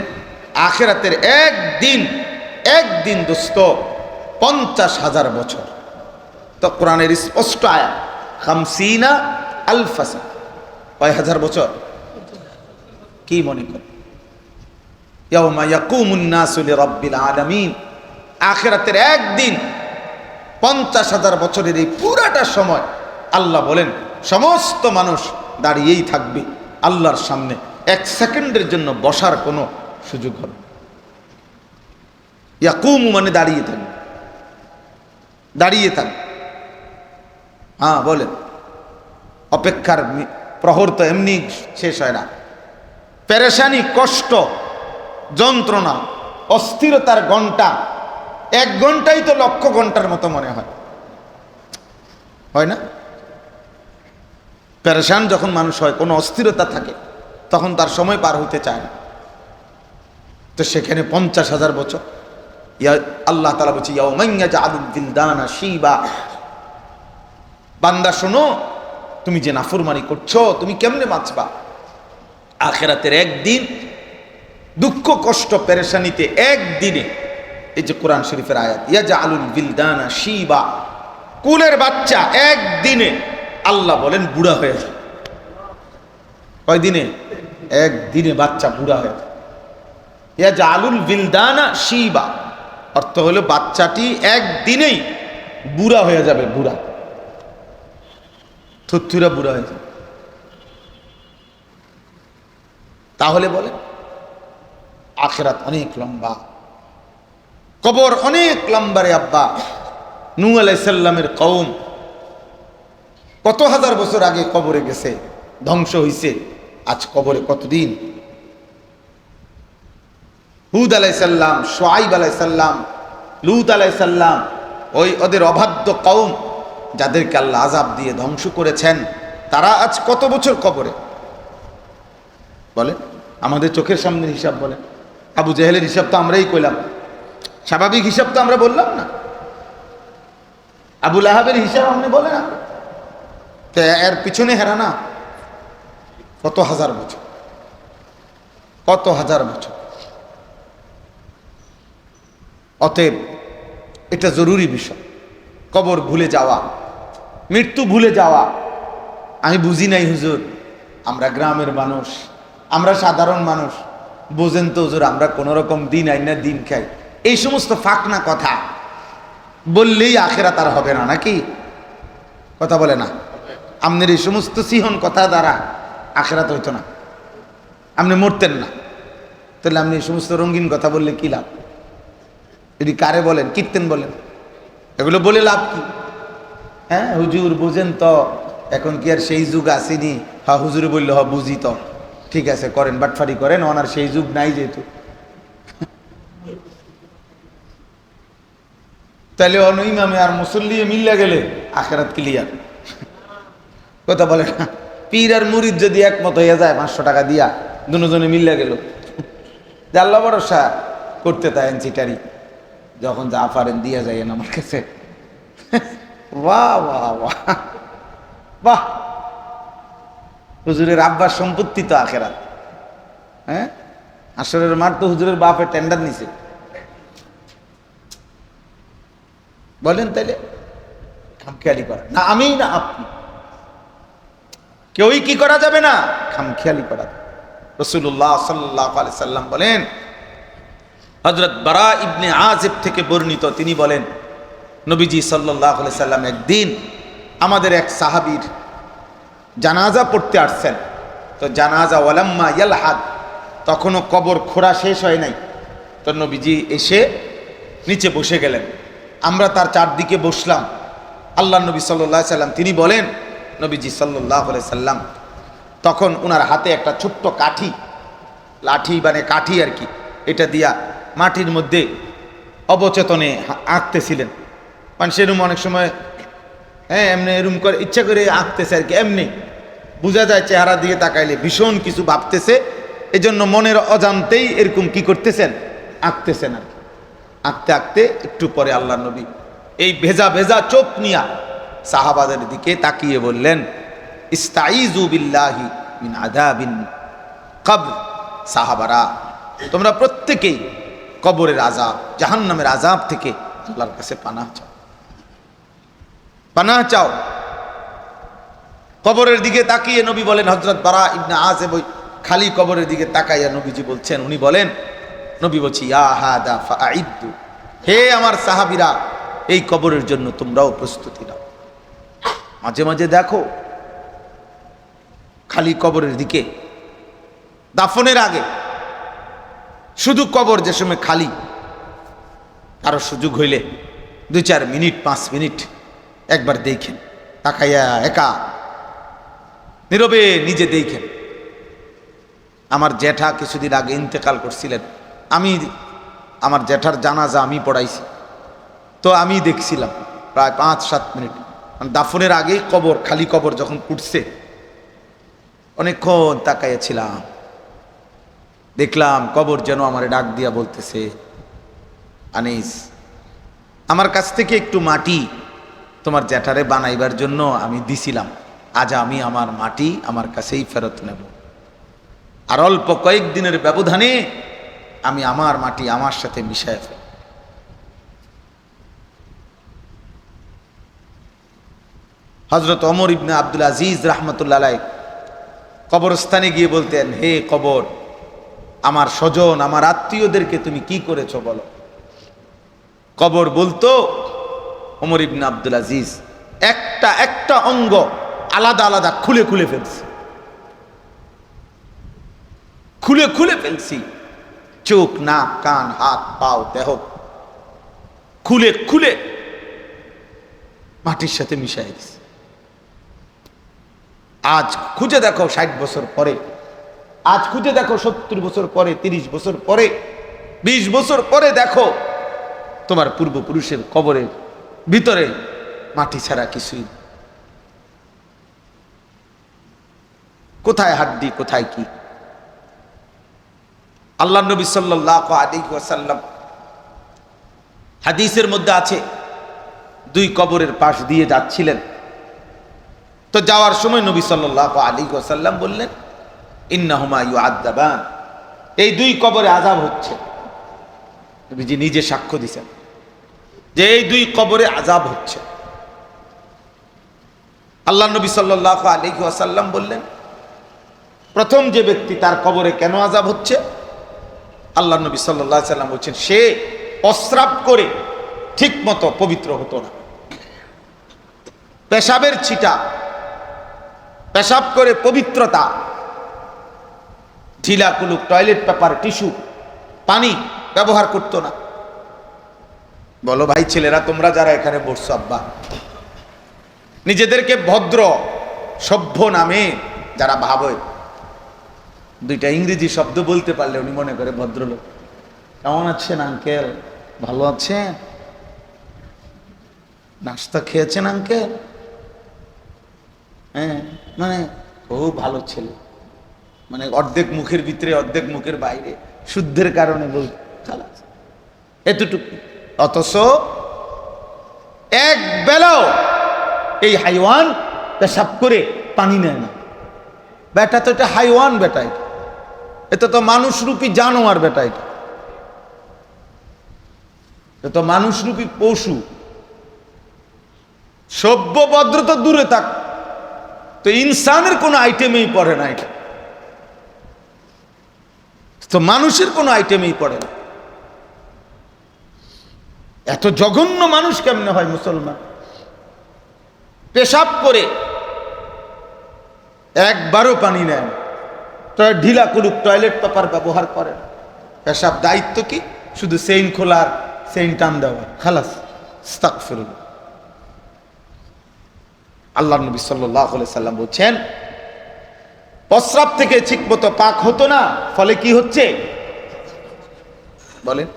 আখিরাতের একদিন দোস্ত 50,000 বছর। তো কোরআনের স্পষ্ট আয়াত 50 আলফা সানা, কয় হাজার বছর? কি মনে করেন? ইয়াউমা ইয়াকুমুন নাসু লিরাব্বিল আলামিন, আখিরাতের একদিন 50,000 বছরের এই পুরাটা সময় আল্লাহ বলেন সমস্ত মানুষ দাঁড়িয়েই থাকবে আল্লাহর সামনে, 1 সেকেন্ডের জন্য বসার কোনো সুযোগ হবে। ইয়াকুমু মানে দাঁড়িয়ে থাকবে, দাঁড়িয়ে থাকবে। হ্যাঁ বলেন, অপেক্ষার প্রহর তো এমনি শেষ হয় না। পেরেশানি, কষ্ট, যন্ত্রণা, অস্থিরতার ঘন্টা, 1 ঘন্টাই তো লক্ষ ঘন্টার মতো মনে হয়, হয় না? পেরেশান যখন মানুষ হয়, কোনো অস্থিরতা থাকে, তখন তার সময় পার হইতে চায় না। তো সেখানে 50,000 বছর। আল্লাহ তাআলা বলছে ইয়াউমান ইয়াজআলুল বিলদানা শিবা, বান্দা শোনো, তুমি যে নাফরমানি করছো তুমি কেমনে বাঁচবা? আখিরাতের একদিন দুঃখ, কষ্ট, পেরেশানিতে একদিনে, এই যে কোরআন শরীফের আয়াত ইয়াজআলুল বিলদানা শিবা, কুলের বাচ্চা একদিনে আল্লাহ বলেন বুড়া হয়ে যায়। কয়দিনে? একদিনে বাচ্চা বুড়া হয়ে যায়। ইয়াজআলুল বিলদানা শিবা অর্থ হলো বাচ্চাটি একদিনেই বুড়া হয়ে যাবে, বুড়া, থুরথুরা বুড়া হয়ে যাবে। তাহলে বলে আখিরাত অনেক লম্বা, কবর অনেক লম্বা রে আব্বা। নূহ আলাইহিস সালামের কওম কত হাজার বছর আগে কবরে গেছে, ধ্বংস হইছে, আজ কবরে কতদিন? হুদ আলাইহিস সালাম, শুআইব আলাইহিস সালাম, লূত আলাইহিস সালাম, ওই ওদের অবাধ্য কওম যাদেরকে আল্লাহ আযাব দিয়ে ধ্বংস করেছেন, তারা আজ কত বছর কবরে? বলে আমাদের চোখের সামনে হিসাব। বলে আবু জেহেলের হিসাব তো আমরাই কইলাম, স্বাভাবিক হিসাব তো আমরা বললাম না। আবু লাহাবের হিসাব আপনি বলে না, তো এর পিছনে হেরা না কত হাজার বছর, কত হাজার বছর। অতএব এটা জরুরি বিষয়, কবর ভুলে যাওয়া, মৃত্যু ভুলে যাওয়া। আমি বুঝি নাই হুজুর, আমরা গ্রামের মানুষ, আমরা সাধারণ মানুষ, বোঝেন তো হুজুর, আমরা কোনো রকম দিন আইনা দিন খাই, এই সমস্ত ফাঁকনা কথা বললেই আখিরাত আর হবে না, নাকি? কথা বলে না? আপনার এই সমস্ত সিহন কথা দ্বারা আখিরাত হইতো না। আপনি মরতেন না, তাহলে আপনি এই সমস্ত রঙিন কথা বললে কি লাভ? যদি কারে বলেন, কীর্তেন বলেন, এগুলো বলে লাভ কি? হ্যাঁ হুজুর বুঝেন তো, এখন কি আর সেই যুগ আসেনি? হ্যাঁ হুজুরে বললে হ বুঝি তো, ঠিক আছে করেন, বাটফারি করেন, ওনার সেই যুগ নাই যেহেতু। তাহলে ইমামে আর মুসল্লি মিল্লা গেলে আখেরাত ক্লিয়ার। কথা বলে না, পীর আর মুরিদ যদি একমত হয়ে যায় 500 টাকা দিয়া দুজনে মিল্লা গেল, আল্লাহ ভরসা করতে তাই চিটারি যখন যা পারেন দিয়া যায় আমার কাছে। বাহ বাহ বাহ বাহ, হুজুরের আব্বার সম্পত্তি তো আখেরাত। হ্যাঁ আসরের মাঠ তো হুজুরের বাপের টেন্ডার নিছে, বলেন তাইলে খামখেয়ালি করা না, আমি না আপনি, কেউই কি করা যাবে না, খামখেয়ালি করা। রাসূলুল্লাহ সাল্লাল্লাহু আলাইহি সাল্লাম বলেন, হযরত বারা ইবনে আযিব থেকে বর্ণিত, তিনি বলেন নবীজি সাল্লাল্লাহু আলাইহি সাল্লাম একদিন আমাদের এক সাহাবীর জানাজা পড়তে আসছেন। তো জানাজা ওয়ালাম্মা ইয়ালহাদ, তখনও কবর খোঁড়া শেষ হয় নাই। তো নবীজি এসে নিচে বসে গেলেন, আমরা তার চারদিকে বসলাম। আল্লাহ নবী সাল্লাল্লাহু আলাইহি সাল্লাম তিনি বলেন, নবীজি সাল্লাল্লাহু আলাইহি সাল্লাম তখন ওনার হাতে একটা ছোট্ট কাঠি, লাঠি মানে কাঠি আর কি, এটা দিয়া মাটির মধ্যে অবচেতনে আঁকতেছিলেন। মানে সেরকম অনেক সময় হ্যাঁ এমনি এরম করে ইচ্ছা করে আঁকতেছে আর কি, এমনি বোঝা যায় চেহারা দিকে তাকাইলে ভীষণ কিছু ভাবতেছে, এই জন্য মনের অজান্তেই এরকম কি করতেছেন, আঁকতেছেন আর কি। আঁকতে আঁকতে একটু পরে আল্লাহ নবী এই ভেজা ভেজা চোখ নিয়া সাহাবাদের দিকে তাকিয়ে বললেন, ইস্তাইযু বিল্লাহি মিন আযাবিন কবর, সাহাবারা তোমরা প্রত্যেকেই কবরের আযাব, জাহান্নামের আযাব থেকে আল্লাহর কাছে পানাহ চাও, পানাহ চাও। কবরের দিকে তাকিয়ে নবী বলেন, হযরত বারা ইবনে আযিব ওই খালি কবরের দিকে তাকাইয়া নবীজি বলছেন, উনি বলেন, নবী বলছি ইয়া হাদা ফাআইদ্দু, হে আমার সাহাবীরা এই কবরের জন্য তোমরাও প্রস্তুতি নাও। মাঝে মাঝে দেখো খালি কবরের দিকে দাফনের আগে শুধু কবর যে সময় খালি, আরো সুযোগ হইলে 2-4 মিনিট 5 মিনিট একবার দেখেন, তাকাইয়া একা নীরবে নিজে দেখেন। আমার জ্যাঠা কিছুদিন আগে ইন্তেকাল করছিলেন, আমি আমার জ্যাঠার জানাজা আমি পড়াইছি, তো আমি দেখছিলাম প্রায় 5-7 মিনিট, মানে দাফনের আগেই কবর খালি কবর যখন উঠছে অনেকক্ষণ তাকাইয়াছিলাম, দেখলাম কবর যেন আমারে ডাক দিয়া বলতেছে, আনিস আমার কাছ থেকে একটু মাটি তোমার জ্যাঠারে বানাইবার জন্য আমি দিছিলাম, আজ আমি আমার মাটি আমার কাছেই ফেরত নেব। আর অল্প কয়েকদিনের ব্যবধানে আমি আমার মাটি আমার সাথে মিশায় ফেলব। হযরত ওমর ইবনে আব্দুল আজিজ রাহমাতুল্লাহ আলাইহি কবরস্থানে গিয়ে বলতেন, হে কবর, আমার স্বজন আমার আত্মীয়দেরকে তুমি কি করেছো বলো। কবর বলতো, ওমর ইবনে আব্দুল আজিজ একটা একটা অঙ্গ আলাদা আলাদা খুলে খুলে ফেলছি, খুলে খুলে ফেলছি, চোখ নাক কান হাত পাও দেহ খুলে খুলে মাটির সাথে মিশাই দিছি। আজ খুঁজে দেখো 60 বছর পরে, আজ খুঁজে দেখো 70 বছর পরে, 30 বছর পরে, 20 বছর পরে দেখো তোমার পূর্বপুরুষের কবরের ভিতরে মাটি ছাড়া কিছুই, কোথায় হাড্ডি কোথায় কি। আল্লাহ নবী সাল্লাল্লাহু আলাইহি ওয়াসাল্লাম হাদিসের মধ্যে আছে, 2 কবরের পাশ দিয়ে যাচ্ছিলেন, তো যাওয়ার সময় নবী সাল্লাল্লাহু আলাইহি ওয়াসাল্লাম বললেন, ইন্নাহুমা ইউআযাবান, এই 2 কবরে আযাব হচ্ছে। নবীজি নিজে সাক্ষ্য দিয়েছেন যে এই 2 কবরে আযাব হচ্ছে। আল্লাহ নবী সাল্লাল্লাহু আলাইহি ওয়াসাল্লাম বললেন, প্রথম যে ব্যক্তি তার কবরে কেন আযাব হচ্ছে? আল্লাহ নবী সাল্লাল্লাহু আলাইহি ওয়াসাল্লাম বলছেন, সে প্রস্রাব করে ঠিক মতো পবিত্র হতো না, পেশাবের ছিটা, পেশাব করে পবিত্রতা ঢিলা কুলুক, টয়লেট পেপার, টিস্যু, পানি ব্যবহার করতো না। বলো ভাই ছেলেরা, তোমরা যারা এখানে বসছো, আব্বা নিজেদেরকে ভদ্র সভ্য নামে যারা ভাবে, দুইটা ইংরেজি শব্দ বলতে পারলে উনি মনে করে ভদ্রলোক। কেমন আছেন আঙ্কেল? ভালো আছেন? নাস্তা খেয়েছেন আঙ্কেল? হ্যাঁ, মানে খুব ভালো ছেলে, মানে অর্ধেক মুখের ভিতরে অর্ধেক মুখের বাইরে, শুদ্ধের কারণে বল এতটুকু। অথচ এক বেলাও এই হাইওয়ান পেশাব করে পানি নেয় না। বেটা তো এটা হাইওয়ান, বেটা এটা তো মানুষরূপী জানোয়ার, বেটা এটা তো মানুষরূপী পশু। সভ্য ভদ্র তো দূরে থাক, তো ইনসানের কোনো আইটেমেই পড়ে না, এটা তো মানুষের কোনো আইটেমেই পড়ে না। এত জঘন্য মানুষ কেমনে হয় মুসলমান? পেশাব করে একবারও পানি নেন, ঢিলা কুলুক টয়লেট পেপার ব্যবহার করেন। পেশাব দায়িত্ব কি? শুধু চেইন খোলার, চেইন টান দেওয়া, খালাস। আস্তাগফিরুল্লাহ। আল্লাহ নবী সাল্লাল্লাহু আলাইহি সাল্লাম বলছেন, প্রস্রাব থেকে ঠিকমতো পাক হতো না, ফলে কি হচ্ছে বলেন?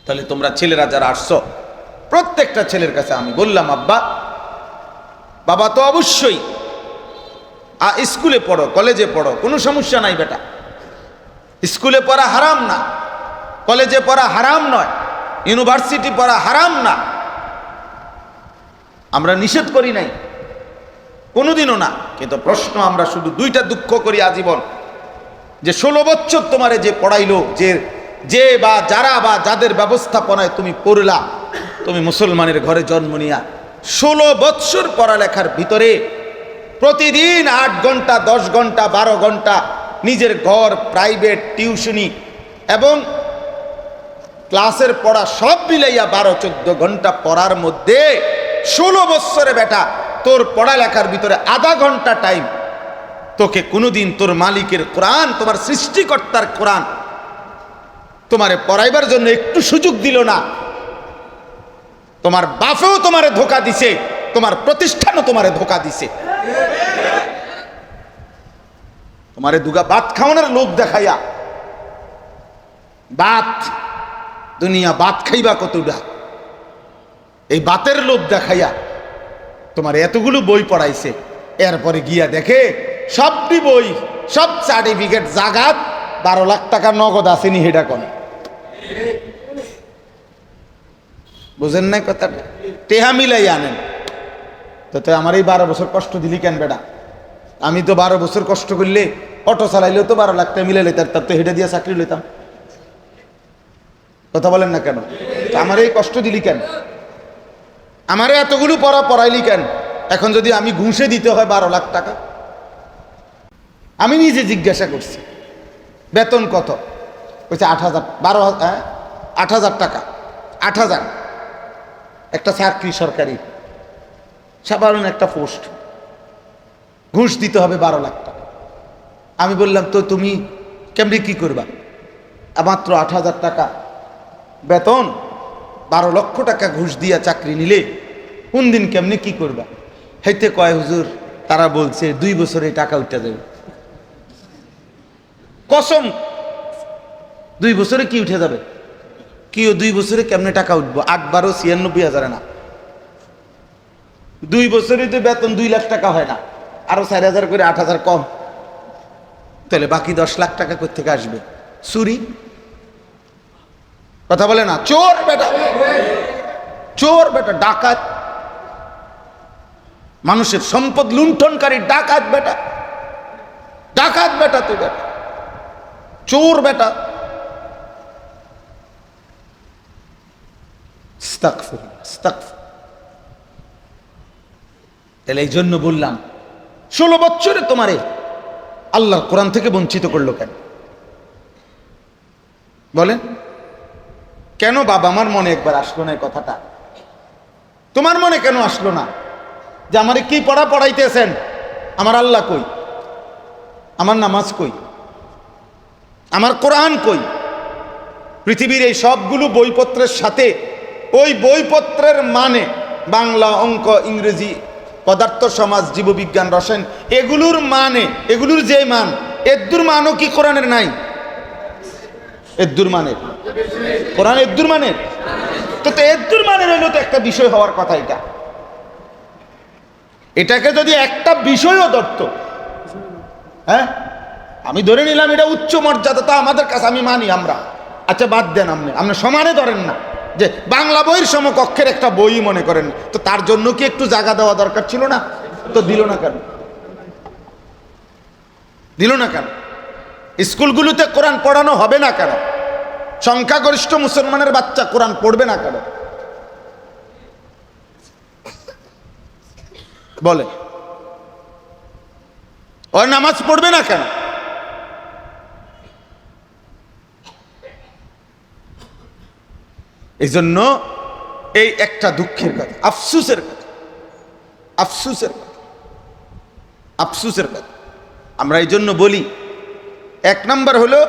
তাহলে তোমরা ছেলেরা যারা আসছো, প্রত্যেকটা ছেলের কাছে আমি বললাম, আব্বা বাবা তো অবশ্যই স্কুলে পড়ো, কলেজে পড়ো, কোনো সমস্যা নাই বেটা। স্কুলে পড়া হারাম না, কলেজে পড়া হারাম নয়, ইউনিভার্সিটি পড়া হারাম না, আমরা নিষেধ করি নাই, কোনোদিনও না। কিন্তু প্রশ্ন আমরা শুধু দুইটা দুঃখ করি আজীবন, যে 16 বছর তোমারে যে পড়াইলো, যে বা যারা বা যাদের ব্যবস্থাপনায় তুমি পড়লা, তুমি মুসলমানের ঘরে জন্ম নিয়া 16 বছর পড়ালেখার ভিতরে প্রতিদিন 8 ঘন্টা, 10 ঘন্টা, 12 ঘন্টা নিজের ঘর, প্রাইভেট টিউশনি এবং ক্লাসের পড়া সব মিলাইয়া 12-14 ঘন্টা পড়ার মধ্যে 16 বছরে বেটা তোর পড়ালেখার ভিতরে আধা ঘন্টা টাইম তোকে কোনোদিন তোর মালিকের কোরআন, তোমার সৃষ্টিকর্তার কোরআন তোমারে পড়াইবার জন্য একটু সুযোগ দিল না। তোমার বাপেও তোমারে ধোকা দিছে, তোমার প্রতিষ্ঠানও তোমারে ধোকা দিছে। তোমারে দুগা ভাত খাওয়ানোর লোভ দেখাইয়া, ভাত দুনিয়া ভাত খাইবা কতটা, এই ভাতের লোভ দেখাইয়া তোমার এতগুলো বই পড়াইছে, এরপরে গিয়া দেখে সবটি বই, সব সার্টিফিকেট জাগাত 12 লাখ টাকা নগদ আসেনি, হেডা কোন বুঝেন নাই কথাটা? টেহা মিলাই আনেন তো আমার এই 12 বছর কষ্ট দিলি কেন বেটা? আমি তো 12 বছর কষ্ট করলে অটো চালাইলেও তো 12 লাখ টাকা মিলাই লইতাম, তার তো হেডা দিয়া চাকরি লইতাম। কথা বলেন না কেন? আমার এই কষ্ট দিলি কেন? আমারে এতগুলো পড়াইলি কেন? এখন যদি আমি ঘুষে দিতে হয় 12 লাখ টাকা, আমি নিজে জিজ্ঞাসা করছি বেতন কত? বলছে 8,000, 8,000 টাকা, 8,000 একটা চাকরি, সরকারি সাধারণ একটা পোস্ট, ঘুষ দিতে হবে 12 লাখ টাকা। আমি বললাম তো তুমি কেমনি কি করবা? মাত্র 8,000 টাকা বেতন, 12 লক্ষ টাকা ঘুষ দিয়া চাকরি নিলে কোন দিন কেমনি কি করবা? হেতে কয় হুজুর তারা বলছে 2 বছরে টাকা উঠে যাবে। কসম, 2 বছরে কি উঠে যাবে? কি 2 বছরে কেমনে টাকা উঠবো? 8 12 96,000 না, 2 বছরে তো বেতন 2 লাখ টাকা হয় না, আরো 4,000 করে 8,000 কম, তাহলে বাকি 10 লাখ টাকা কোথা থেকে আসবে? চুরি, কথা বলে না? চোর বেটা, চোর বেটা, ডাকাত, মানুষের সম্পদ লুণ্ঠনকারী ডাকাত বেটা, ডাকাত বেটা, তুই বেটা চোর বেটা। তাহলে এই জন্য বললাম 16 বছরে তোমারে আল্লাহর কোরআন থেকে বঞ্চিত করলো কেন বলেন? কেন বাবা আমার মনে একবার আসলো না এই কথাটা? তোমার মনে কেন আসলো না যে আমারে কি পড়াইতেছেন, আমার আল্লাহ কই? আমার নামাজ কই, আমার কোরআন কই? পৃথিবীর এই সবগুলো বইপত্রের সাথে ওই বইপত্রের মানে বাংলা, অঙ্ক, ইংরেজি, পদার্থ সমাজ, জীববিজ্ঞান, রসায়ন, এগুলোর মানে, এগুলোর যে মান, এদ্দুর মানও কি কোরআনের নাই? এদ্দুর মানের, কোরআন এদ্দুর মানের। তো এদ্দুর মানের হইলো তো একটা বিষয় হওয়ার কথা। এটাকে যদি একটা বিষয়ও ধরত, হ্যাঁ, আমি ধরে নিলাম এটা উচ্চ মর্যাদা, তা আমাদের কাছে আমি মানি আমরা। আচ্ছা বাদ দেন, আপনি সমানে ধরেন না, যে বাংলা বইয়ের সমকক্ষের একটা বই মনে করেন, তো তার জন্য কি একটু জায়গা দেওয়া দরকার ছিল না? তো দিল না কেন? দিল না কেন? স্কুলগুলোতে কোরআন পড়ানো হবে না কেন? সংখ্যাগরিষ্ঠ মুসলমানের বাচ্চা কোরআন পড়বে না কেন? বলে ওর নামাজ পড়বে না কেন? এই জন্য এই একটা দুঃখের কথা, আফসুসের কথা, আফসুসের কথা, আফসুসের কথা। আমরা এই জন্য বলি, এক নাম্বার হলো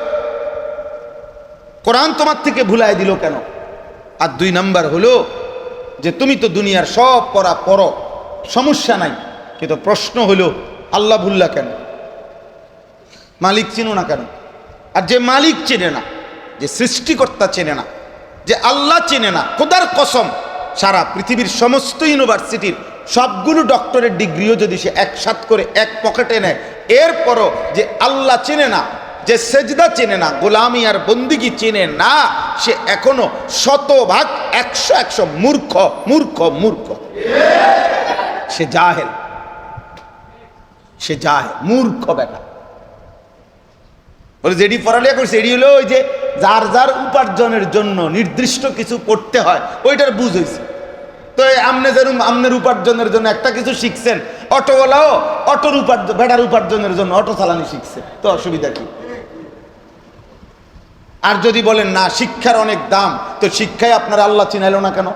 কোরআন তোমার থেকে ভুলাই দিল কেন? আর দুই নাম্বার হলো যে তুমি তো দুনিয়ার সব পড়া পড়ো, সমস্যা নাই, কিন্তু প্রশ্ন হলো আল্লাহ ভুল্লা কেন? মালিক চিনো না কেন? আর যে মালিক চেনে না, যে সৃষ্টিকর্তা চেনে না, যে আল্লাহ চেনে না, খোদার কসম সারা পৃথিবীর সমস্ত ইউনিভার্সিটির সবগুলো ডক্টরের ডিগ্রিও যদি সে একসাথ করে এক পকেটে নেয়, এরপরও যে আল্লাহ চেনে না, যে সেজদা চেনে না, গোলামি আর বন্দিগি চেনে না, সে এখনো 100% 100 মূর্খ, মূর্খ, মূর্খ। সে জাহেল, সে জাহেল, মূর্খ বেটা। বলে যেটি পড়ালেখা করছে এটি হলো ওই যে যার যার উপার্জনের জন্য নির্দিষ্ট কিছু করতে হয়, ওইটার বুঝ হয়েছে। তো আপনি যেরকম আপনার উপার্জনের জন্য একটা কিছু শিখছেন, অটোওয়ালাও অটোর বেটার উপার্জনের জন্য অটো চালানি শিখছে, তো অসুবিধা কি? আর যদি বলেন না শিক্ষার অনেক দাম, তো শিক্ষায় আপনার আল্লাহ চিনাইল না কেন?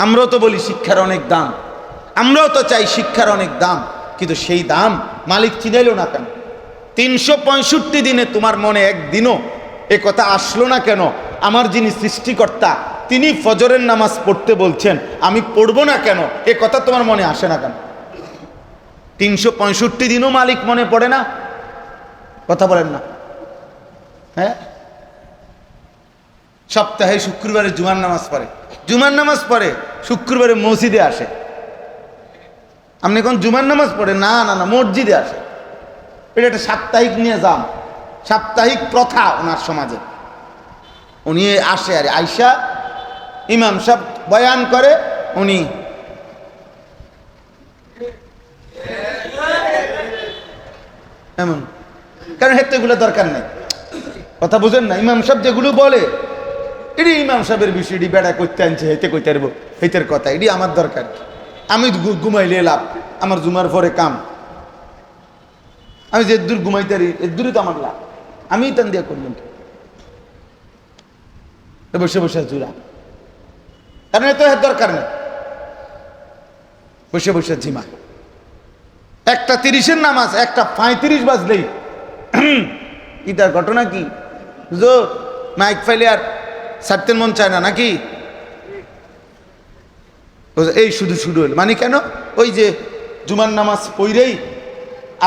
আমরাও তো বলি শিক্ষার অনেক দাম, আমরাও তো চাই শিক্ষার অনেক দাম, কিন্তু সেই দাম মালিক চিনাইল না কেন? 365 দিনে তোমার মনে একদিনও এ কথা আসলো না কেন? আমার যিনি সৃষ্টিকর্তা তিনি ফজরের নামাজ পড়তে বলছেন, আমি পড়বো না কেন? এ কথা তোমার মনে আসে না কেন? 365 দিনও মালিক মনে পড়ে না? কথা বলেন না, হ্যাঁ? সপ্তাহে শুক্রবারে জুমার নামাজ পড়ে, জুমার নামাজ পড়ে, শুক্রবারে মসজিদে আসে। আপনি এখন জুমার নামাজ পড়ে? না না না, মসজিদে আসে। এটা একটা সাপ্তাহিক নিয়ে যান, সাপ্তাহিক প্রথা ওনার সমাজে। উনি আসে, আর আইসা ইমাম সাহেব বয়ান করে, উনি এমন, কারণ হেতে এগুলো দরকার নেই। কথা বুঝেন না? ইমাম সাহেব যেগুলো বলে এটি ইমাম সাহেবের বিষয়, এটি বেড়া করতে আনছে, হেতে কইতে পারবো, হেতের কথা এটি আমার দরকার। আমি ঘুমাইলে লাভ, আমার জুমার পরে কাম, আমি যে দূর ঘুমাইতে পারি এর দূরে তো আমার লাভ, আমি টান দিয়ে করলাম বসে বসে জুড়া, কারণ এত এর দরকার নেই। বসে বসে ঝিমা, 1:30 নামাজ 1:35 বাজলেই কি তার ঘটনা কি? বুঝো, মাইক ফাইলে আর ছাড়তে মন চায় না নাকি? এই শুধু শুরু হল মানে কেন? ওই যে জুমার নামাজ পড়েই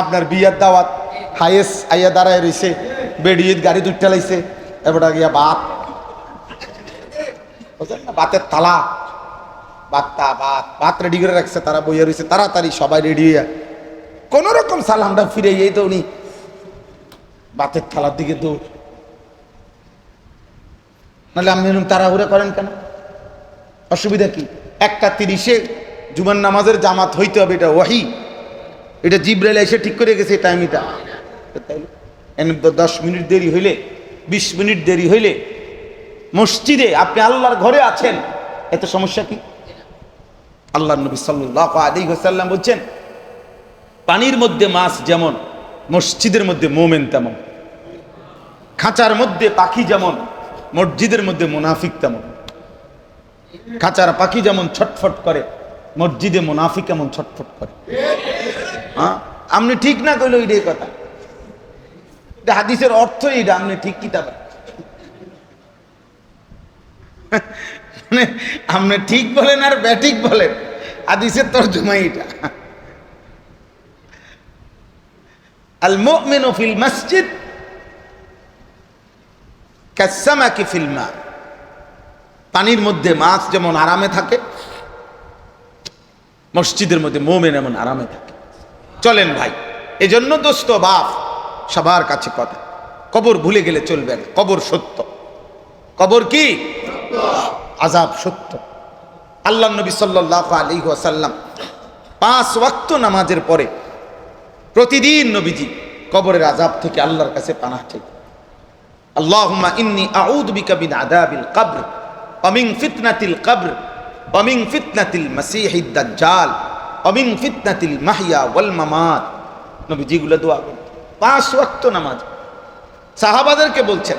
আপনার বিয়ার দাওয়াত হাইয়েস্ট আইয়া দাঁড়ায় রয়েছে, বেড়িয়ে গাড়ি দুইটা লাইছে, এবার গিয়া ভাত, ভাতের থালা, ভাত রেডি করে রাখছে, তারা বইয়া রয়েছে, তাড়াতাড়ি সবাই রেডি হইয়া কোন রকম সালামটা ফিরে এই তো উনি ভাতের থালার দিকে দৌড়। নাহলে আপনি এরকম তাড়াহুড়া করেন কেন? অসুবিধা কি? 1:30 জুমার নামাজের জামাত হইতে হবে, এটা ওয়াহি, এটা জিবরাইল এসে ঠিক করে গেছে টাইমটা। 10 মিনিট দেরি হইলে, 20 মিনিট দেরি হইলে মসজিদে আপনি আল্লাহর ঘরে আছেন, এত সমস্যা কি? আল্লাহর নবী সাল্লাল্লাহু আলাইহি ওয়াসাল্লাম বলছেন, পানির মধ্যে মাছ যেমন, মসজিদের মধ্যে মোমেন তেমন। খাঁচার মধ্যে পাখি যেমন, মসজিদের মধ্যে মুনাফিক তেমন। খাঁচার পাখি যেমন ছটফট করে, মসজিদে মুনাফিক এমন ছটফট করে। হ্যাঁ, আপনি ঠিক না কইলো এই কথা, হাদিসের অর্থ এইটা, আপনি ঠিক কিতাব মানে আপনি ঠিক বলেন আর ব্যাঠিক বলেন, হাদিসের তরজমা এটা। আল মুমিনু ফিল মসজিদ কাসসামাকি ফিল মা, পানির মধ্যে মাছ যেমন আরামে থাকে, মসজিদের মধ্যে মুমিন এমন আরামে থাকে। চলেন ভাই, এজন্য দোস্ত বাপ সবার কাছে কথা, কবর ভুলে গেলে চলবে না। কবর সত্য, কবর কি আযাব সত্য। আল্লাহ নবী সাল্লাল্লাহু আলাইহি ওয়াসাল্লাম 5 ওয়াক্ত নামাজের পরে প্রতিদিন নবীজি কবরের আযাব থেকে আল্লাহর কাছে পানাহ চাইতেন। আল্লাহুম্মা ইন্নী আউযু বিকা মিন আযাবিল কবর ওয়া মিন ফিতনাতিল কবর ওয়া মিন ফিতনাতিল মাসীহিদ দাজ্জাল ওয়া মিন ফিতনাতিল মাহইয়া ওয়াল মামাত। নবীজি গুলো দোয়া করেন 5 ওয়াক্ত নামাজ। সাহাবাদেরকে বলছেন,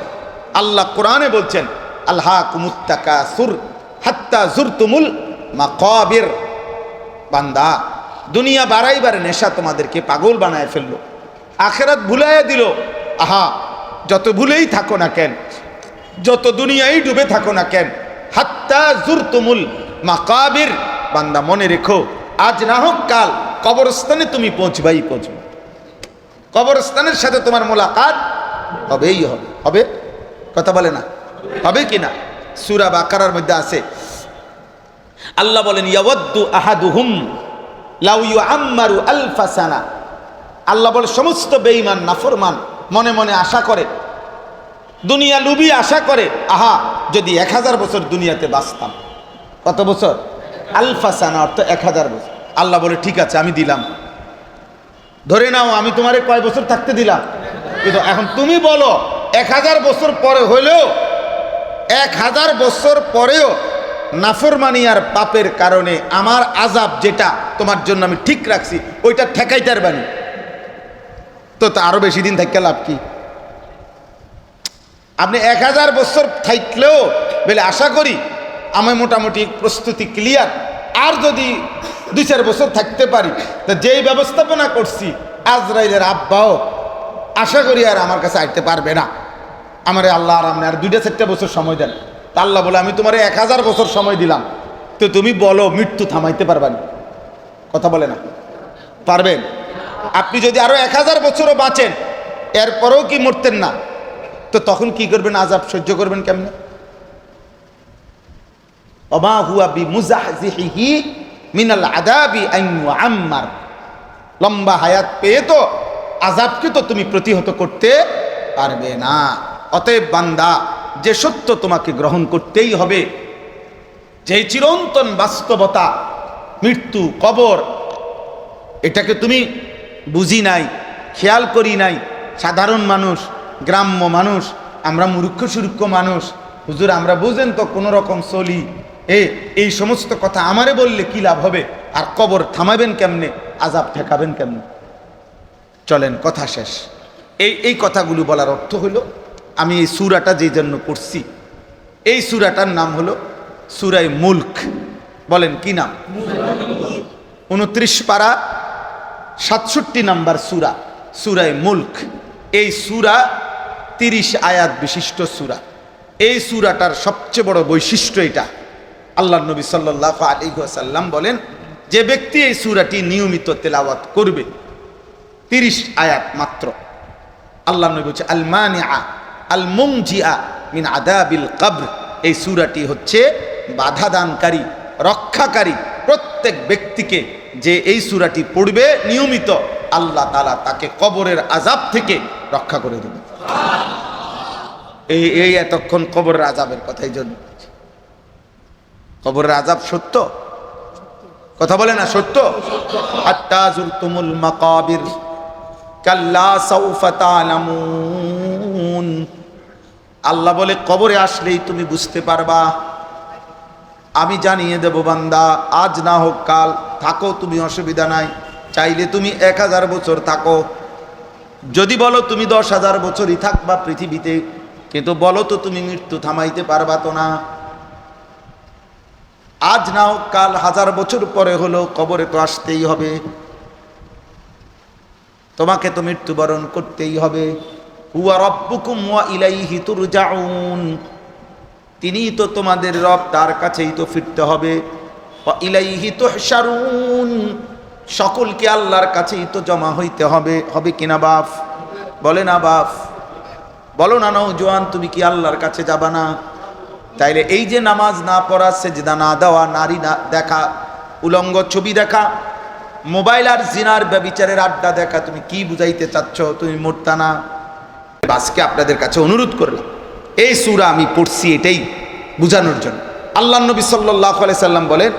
আল্লাহ কোরআনে বলছেন, আলহাকুমুত তাকাসুর হাত্তা যুরতুমুল মাকাবির। বান্দা, দুনিয়া বাড়াইবার নেশা তোমাদেরকে পাগল বানায় ফেললো, আখিরাত ভুলাইয়া দিল। আহা, যত ভুলেই থাকো না কেন, যত দুনিয়ায় ডুবে থাকো না কেন, হাত্তা যুরতুমুল মাকাবির, বান্দা মনে রেখো আজ না হোক কাল কবরস্থানে তুমি পৌঁছবাই পৌঁছবে। কবরস্থানের সাথে তোমার মোলাকাত হবেই হবে। হবে কথা বলে না, হবে কিনা? সূরা বাকারার মধ্যে আছে, আল্লাহ বলেন ইয়াওয়াদ্দু আহাদুহুম লাউ ইউআম্মারু আলফা সানা। আল্লাহ বলে সমস্ত বেঈমান নাফরমান মনে মনে আশা করে, দুনিয়া লুবি আশা করে, আহা যদি 1000 বছর দুনিয়াতে বাঁচতাম। কত বছর? আলফা সানা, অর্থ 1000 বছর। আল্লাহ বলে ঠিক আছে আমি দিলাম, ধরে নাও আমি তোমারে কয় বছর থাকতে দিলাম। কিন্তু এখন তুমি বলো 1000 বছর পরে হইলেও, 1000 বছর পরেও নাফরমানি আর পাপের কারণে আমার আযাব যেটা তোমার জন্য আমি ঠিক রাখছি ওইটা ঠেকাইতে পারবানি, তো আরো বেশি দিন থাকতে লাভ কি? আপনি 1000 বছর থাকলেও বলে আশা করি আমি মোটামুটি প্রস্তুতি ক্লিয়ার, আর যদি 2-4 বছর থাকতে পারি, তো যেই ব্যবস্থাপনা করছি আজরাইলের আব্বাও আশা করি আর আমার কাছে আসতে পারবে না। আমারে আল্লাহ আর আপনি আর 2-4 বছর সময় দেন। তা আল্লাহ বলে আমি তোমার 1000 বছর সময় দিলাম, তো তুমি বলো মৃত্যু থামাইতে পারবেন? কথা বলে না, পারবেন? আপনি যদি আরো 1000 বছরও বাঁচেন এরপরেও কি মরতেন না, তো তখন কি করবেন? আযাব সহ্য করবেন কেমনে? ওমা হুয়া বিমুজাহজিহি মিনাল আযাবি আন ইউআম্মার। লম্বা হায়াত পেয়ে তো আযাবকে তো তুমি প্রতিহত করতে পারবে না। অতএব বান্দা, যে সত্য তোমাকে গ্রহণ করতেই হবে, যে চিরন্তন বাস্তবতা মৃত্যু কবর, এটাকে তুমি বুঝি নাই, খেয়াল করি নাই। সাধারণ মানুষ, গ্রাম্য মানুষ, আমরা মূর্খ সুরূক্ষ মানুষ, হুজুর আমরা বুঝেন তো কোনো রকম চলি, এই সমস্ত কথা আমারে বললে কি লাভ হবে? আর কবর থামাবেন কেমনে, আযাব ঠেকাবেন কেমনে? চলেন কথা শেষ। এই কথাগুলো বলার অর্থ হলো, আমি এই সূরাটা যেই জন্য পড়ছি, এই সূরাটার নাম হলো সূরায়ে মুলক। বলেন কি নাম? 29 পারা 67 নাম্বার সূরা, সূরায়ে মুলক। এই সূরা 30 আয়াত বিশিষ্ট সূরা। এই সূরাটার সবচেয়ে বড় বৈশিষ্ট্য এটা। আল্লাহ নবী সাল্লাল্লাহু আলাইহি ওয়াসাল্লাম বলেন, যে ব্যক্তি এই সূরাটি নিয়মিত তেলাওয়াত করবে, 30 আয়াত মাত্র, আল্লাহ নবী বলছে আল মানিআ আল মুনজিআ মিন আযাবিল কবর। এই সূরাটি হচ্ছে বাধা দানকারী, রক্ষাকারী। প্রত্যেক ব্যক্তিকে যে এই সূরাটি পড়বে নিয়মিত, আল্লাহ তাআলা তাকে কবরের আযাব থেকে রক্ষা করে দেবে। এই এতক্ষণ কবরের আযাবের কথাই জন্য, কবরের আযাব সত্য, কথা বলে না সত্য। হাত্তা যুরতুমুল মাকাবির কাল্লা সাউফা তা'লামুন। আল্লাহ বলে কবরে আসলেই তুমি বুঝতে পারবা। আমি জানিয়ে দেব বান্দা, আজ না হোক কাল, থাকো তুমি অসুবিধা নাই, চাইলে তুমি 1000 বছর থাকো, যদি বলো তুমি 10,000 বছরই থাকবা পৃথিবীতে, কিন্তু বলো তো তুমি মৃত্যু থামাইতে পারবা তো না। আজ না হোক কাল, 1000 বছর পরে হলো কবরে তো আসতেই হবে। তোমাকে তো মৃত্যুবরণ করতেই হবে। হুয়া রাব্বুকুম ওয়া ইলাইহি তুরজাউন, তিনিই তো তোমাদের রব, তার কাছেই তো ফিরতে হবে। ওয়া ইলাইহি তুহশারুন, সকলকে আল্লাহর কাছেই তো জমা হইতে হবে। হবে কিনা বাপ? বলে না বাপ, বলো না নওজোয়ান, তুমি কি আল্লাহর কাছে যাবা না? তাইলে এই যে নামাজ না পড়া, সেজদা না দেওয়া, নারী না দেখা, উলঙ্গ ছবি দেখা, মোবাইল আর জিনার ব্যভিচারের আড্ডা দেখা, তুমি কি বুঝাইতে চাচ্ছ? তুমি মরতা না? আজকে আপনাদের কাছে অনুরোধ করলাম, এই সূরা আমি পড়ছি এটাই বুঝানোর জন্য। আল্লাহ নবী সাল্লাল্লাহু আলাইহি সাল্লাম বলেন,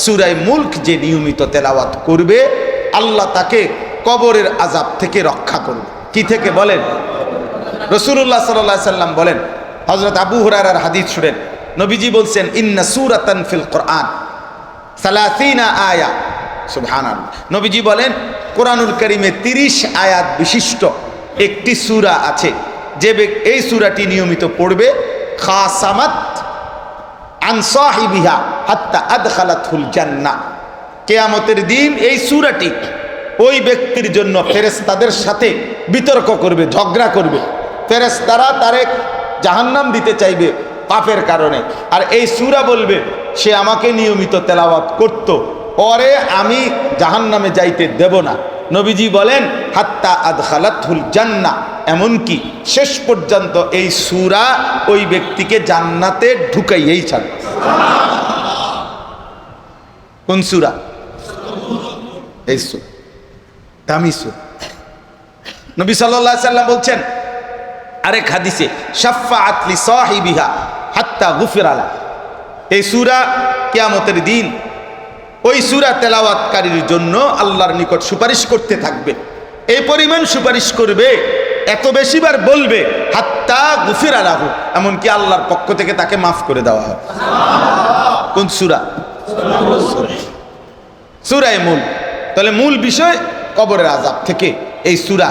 সূরা মুলক যে নিয়মিত তেলাওয়াত করবে, আল্লাহ তাকে কবরের আযাব থেকে রক্ষা করবে। কি থেকে বলেন? রাসূলুল্লাহ সাল্লাল্লাহু আলাইহি সাল্লাম বলেন, হযরত আবু হুরায়রার হাদিস শুনেন, নবীজি বলছেন, ইন্না সূরাতান ফিল কোরআন 30 আয়া। সুবহানাল্লাহ। নবীজি বলেন, কোরআনুল কারীমে 30 আয়াত বিশিষ্ট একটি সূরা আছে, যে এই সূরাটি নিয়মিত পড়বে, খাসামাত আন সাহিবিহা হাত্তা আদখালাতুল জান্নাহ, কিয়ামতের দিন এই সূরাটি ওই ব্যক্তির জন্য ফেরেশতাদের সাথে বিতর্ক করবে, ঝগড়া করবে। ফেরেশতারা তারে জাহান্নাম দিতে চাইবে পাপের কারণে, আর এই সূরা বলবে, সে আমাকে নিয়মিত তেলাওয়াত করত, পরে আমি জাহান্নামে যাইতে দেব না। নবীজি বলেন, হাত্তা আদখালাতুল জান্নাহ, এমনকি শেষ পর্যন্ত এই সূরা ওই ব্যক্তিকে জান্নাতে ঢুকাইয়েই ছাড়বে। কোন সূরা? এই সূরা, দামি সূরা। নবী সাল্লাল্লাহু আলাইহি সাল্লাম বলছেন আরেক হাদিসে, শাফাআত লি সাহিবিহা হাত্তা গুফিরা লা, এই সূরা কিয়ামতের দিন ওই সূরা তেলাওয়াতকারীর জন্য আল্লাহর নিকট সুপারিশ করতে থাকবে। এই পরিমাণ সুপারিশ করবে, এত বেশিবার বলবে, হাত্তা গুফিরা লাহু, এমনকি আল্লাহর পক্ষ থেকে তাকে মাফ করে দেওয়া হয়। কোন সূরা? সূরা মুলক। তাহলে মূল বিষয় কবরের আযাব থেকে এই সূরা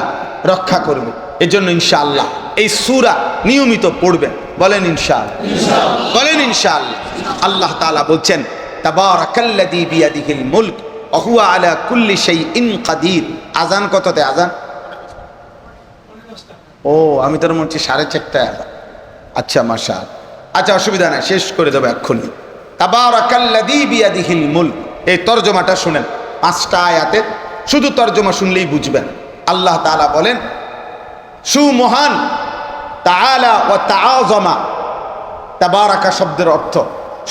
রক্ষা করবে। এজন্য ইনশাআল্লাহ এই সূরা নিয়মিত পড়বেন। বলেন ইনশাআল্লাহ, বলেন ইনশাআল্লাহ। আল্লাহ তাআলা বলছেন, তাবারাকাল্লাযী বিয়াদিহিল মুলক ওয়া হুয়া আলা কুল্লি শাইইন কাদির। আযান কততে? আযান ও আমি তোর মনে হচ্ছে 4:30 আযান। আচ্ছা মাশাআল্লাহ, আচ্ছা অসুবিধা নাই, শেষ করে দেবো এক্ষুনি। তাবারাকাল্লাযী বিয়াদিহিল মুলক, এই তরজমাটা শুনেন, 5টা আয়াতের শুধু তরজমা শুনলেই বুঝবেন। আল্লাহ তাআলা বলেন, সুমহান, তাআলা ওয়া তাআযামা, তাবারাকা শব্দের অর্থ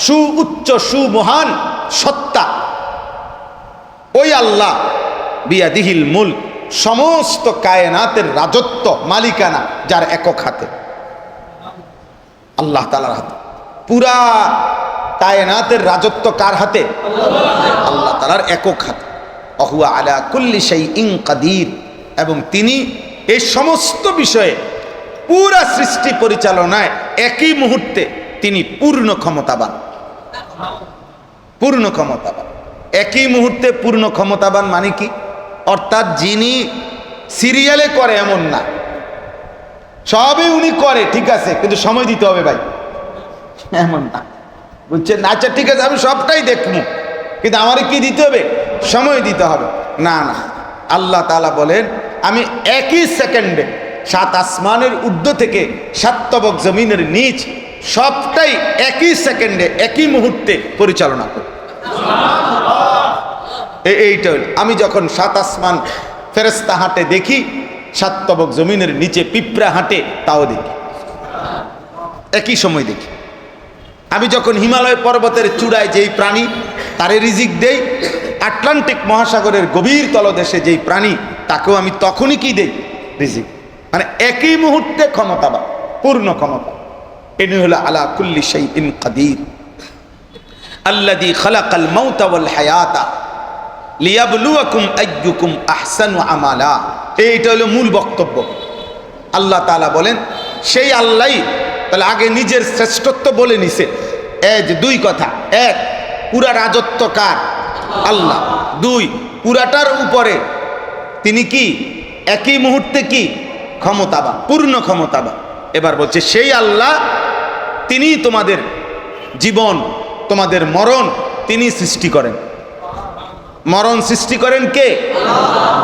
সু উচ্চ, সুমহান, সত্তা। ওই আল্লাহ, বিয়াদিহিল মুলক, সমস্ত কায়নাতের রাজত্ব, মালিকানা যার একক হাতে, আল্লাহ তাআলার হাতে। পুরা কায়নাতের রাজত্ব কার হাতে? আল্লাহ তাআলার একক হাতে। ওয়া আলা কুল্লি শাইইন কাদির, এবং তিনি এই সমস্ত বিষয়ে পুরা সৃষ্টি পরিচালনায় একই মুহূর্তে তিনি পূর্ণ ক্ষমতাবান। পূর্ণ ক্ষমতাবান, একই মুহূর্তে পূর্ণ ক্ষমতাবান মানে কি? অর্থাৎ যিনি সিরিয়ালে করে এমন না, সবই উনি করে, ঠিক আছে, কিন্তু সময় দিতে হবে ভাই, এমন না, বুঝছেন? আচ্ছা ঠিক আছে, আমি সবটাই দেখবো, কিন্তু আমারে কি দিতে হবে? সময় দিতে হবে। না না, আল্লাহ তাআলা বলেন, আমি একই সেকেন্ডে 7 আসমানের ঊর্ধ্ব থেকে 7 তবক জমিনের নিচ সবটাই একই সেকেন্ডে, একই মুহূর্তে পরিচালনা করি। এইটা আমি যখন 7 আসমান ফেরেশতা হাঁটে দেখি, 7 তবক জমিনের নিচে পিঁপড়া হাঁটে তাও দেখি, একই সময় দেখি। আমি যখন হিমালয় পর্বতের চূড়ায় যেই প্রাণী তারে রিজিক দেই, আটলান্টিক মহাসাগরের গভীর তলদেশে যেই প্রাণী তাকেও আমি তখনই কি দেই? রিজিক। মানে একই মুহূর্তে ক্ষমতাবান, পূর্ণ ক্ষমতা। ইনি হলো আলা কুল্লি শাইইন কাদির। আল্লাযী খালাকাল মাউতা ওয়াল হায়াতা লিয়াবলুয়াকুম আইয়ুকুম আহসানু আমালা। এইটা হলো মূল বক্তব্য। আল্লাহ তাআলা বলেন, সেই আল্লাহই তাহলে আগে নিজের শ্রেষ্ঠত্ব বলে নিছে। এই যে 2 কথা, 1 পুরা রাজত্ব কার? আল্লাহ। 2 পুরাটার উপরে তিনি কি একই মুহূর্তে কি ক্ষমতাবান, পূর্ণ ক্ষমতাবান। এবার বলছে সেই আল্লাহ, তিনি তোমাদের জীবন, তোমাদের মরণ তিনি সৃষ্টি করেন। মরণ সৃষ্টি করেন কে?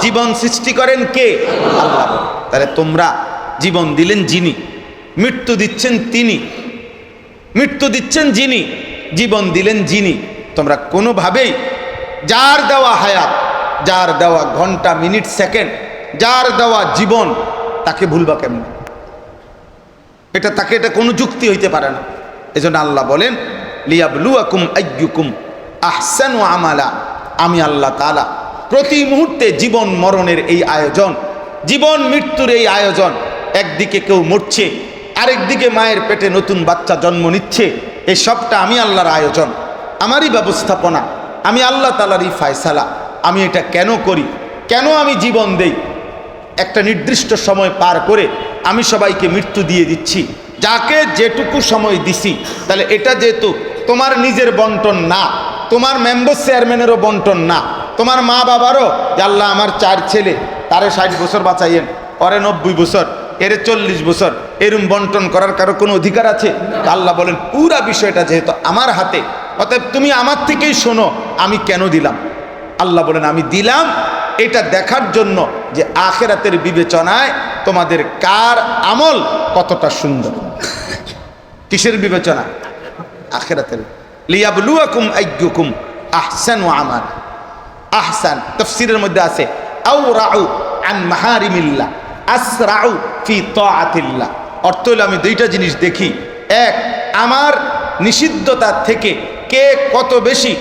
জীবন সৃষ্টি করেন কে? আল্লাহ। তাহলে তোমরা জীবন দিলেন যিনি, মৃত্যু দিচ্ছেন তিনি, মৃত্যু দিচ্ছেন যিনি, জীবন দিলেন যিনি। তোমরা কোনোভাবেই যার দেওয়া হায়াত, যার দেওয়া ঘন্টা মিনিট সেকেন্ড, যার দেওয়া জীবন, তাকে ভুলবা কেমন? এটা কোনো যুক্তি হইতে পারে না। এজন্য আল্লাহ বলেন লিয়াবলুয়াকুম আইয়ুকুম আহসানু আমালা। আমি আল্লাহ তাআলা প্রতি মুহূর্তে জীবন মরণের এই আয়োজন, জীবন মৃত্যুর এই আয়োজন, একদিকে কেউ মরছে, আরেকদিকে মায়ের পেটে নতুন বাচ্চা জন্ম নিচ্ছে, এই সবটা আমি আল্লাহর আয়োজন, আমারই ব্যবস্থাপনা, আমি আল্লাহ তাআলারই ফায়সালা। আমি এটা কেন করি, কেন আমি জীবন দেই? একটা নির্দিষ্ট সময় পার করে আমি সবাইকে মৃত্যু দিয়ে দিচ্ছি, যাকে যেটুকু সময় দিছি। তাহলে এটা যেহেতু তোমার নিজের বন্টন না, তোমার মেম্বার চেয়ারম্যানেরও বন্টন না, তোমার মা বাবারও, যে আল্লাহ আমার 4 ছেলে, তারে 60 বছর বাঁচাইয়েন, ওরে 90 বছর, এরে 40 বছর, এরম বন্টন করার কারো কোনো অধিকার আছে? আল্লাহ বলেন পুরা বিষয়টা যেহেতু আমার হাতে, অতএব তুমি আমার থেকেই শোনো আমি কেন দিলাম। আল্লাহ বলেন আমি দিলাম এটা দেখার জন্য যে আখিরাতের বিবেচনায় তোমাদের কার আমল কতটা সুন্দর। কিসের বিবেচনা? আখিরাতের। লিয়াবলুয়াকুম আইয়ুকুম আহসানু আমালা। আহসান তাফসীরের মধ্যে আছে আওরাউ আন মাহারিমিল্লাহ আসরাউ ফি তাআতিল্লাহ। অর্থ হলো আমি দুইটা জিনিস দেখি, এক, আমার নিষিদ্ধতা থেকে কে কত বেশি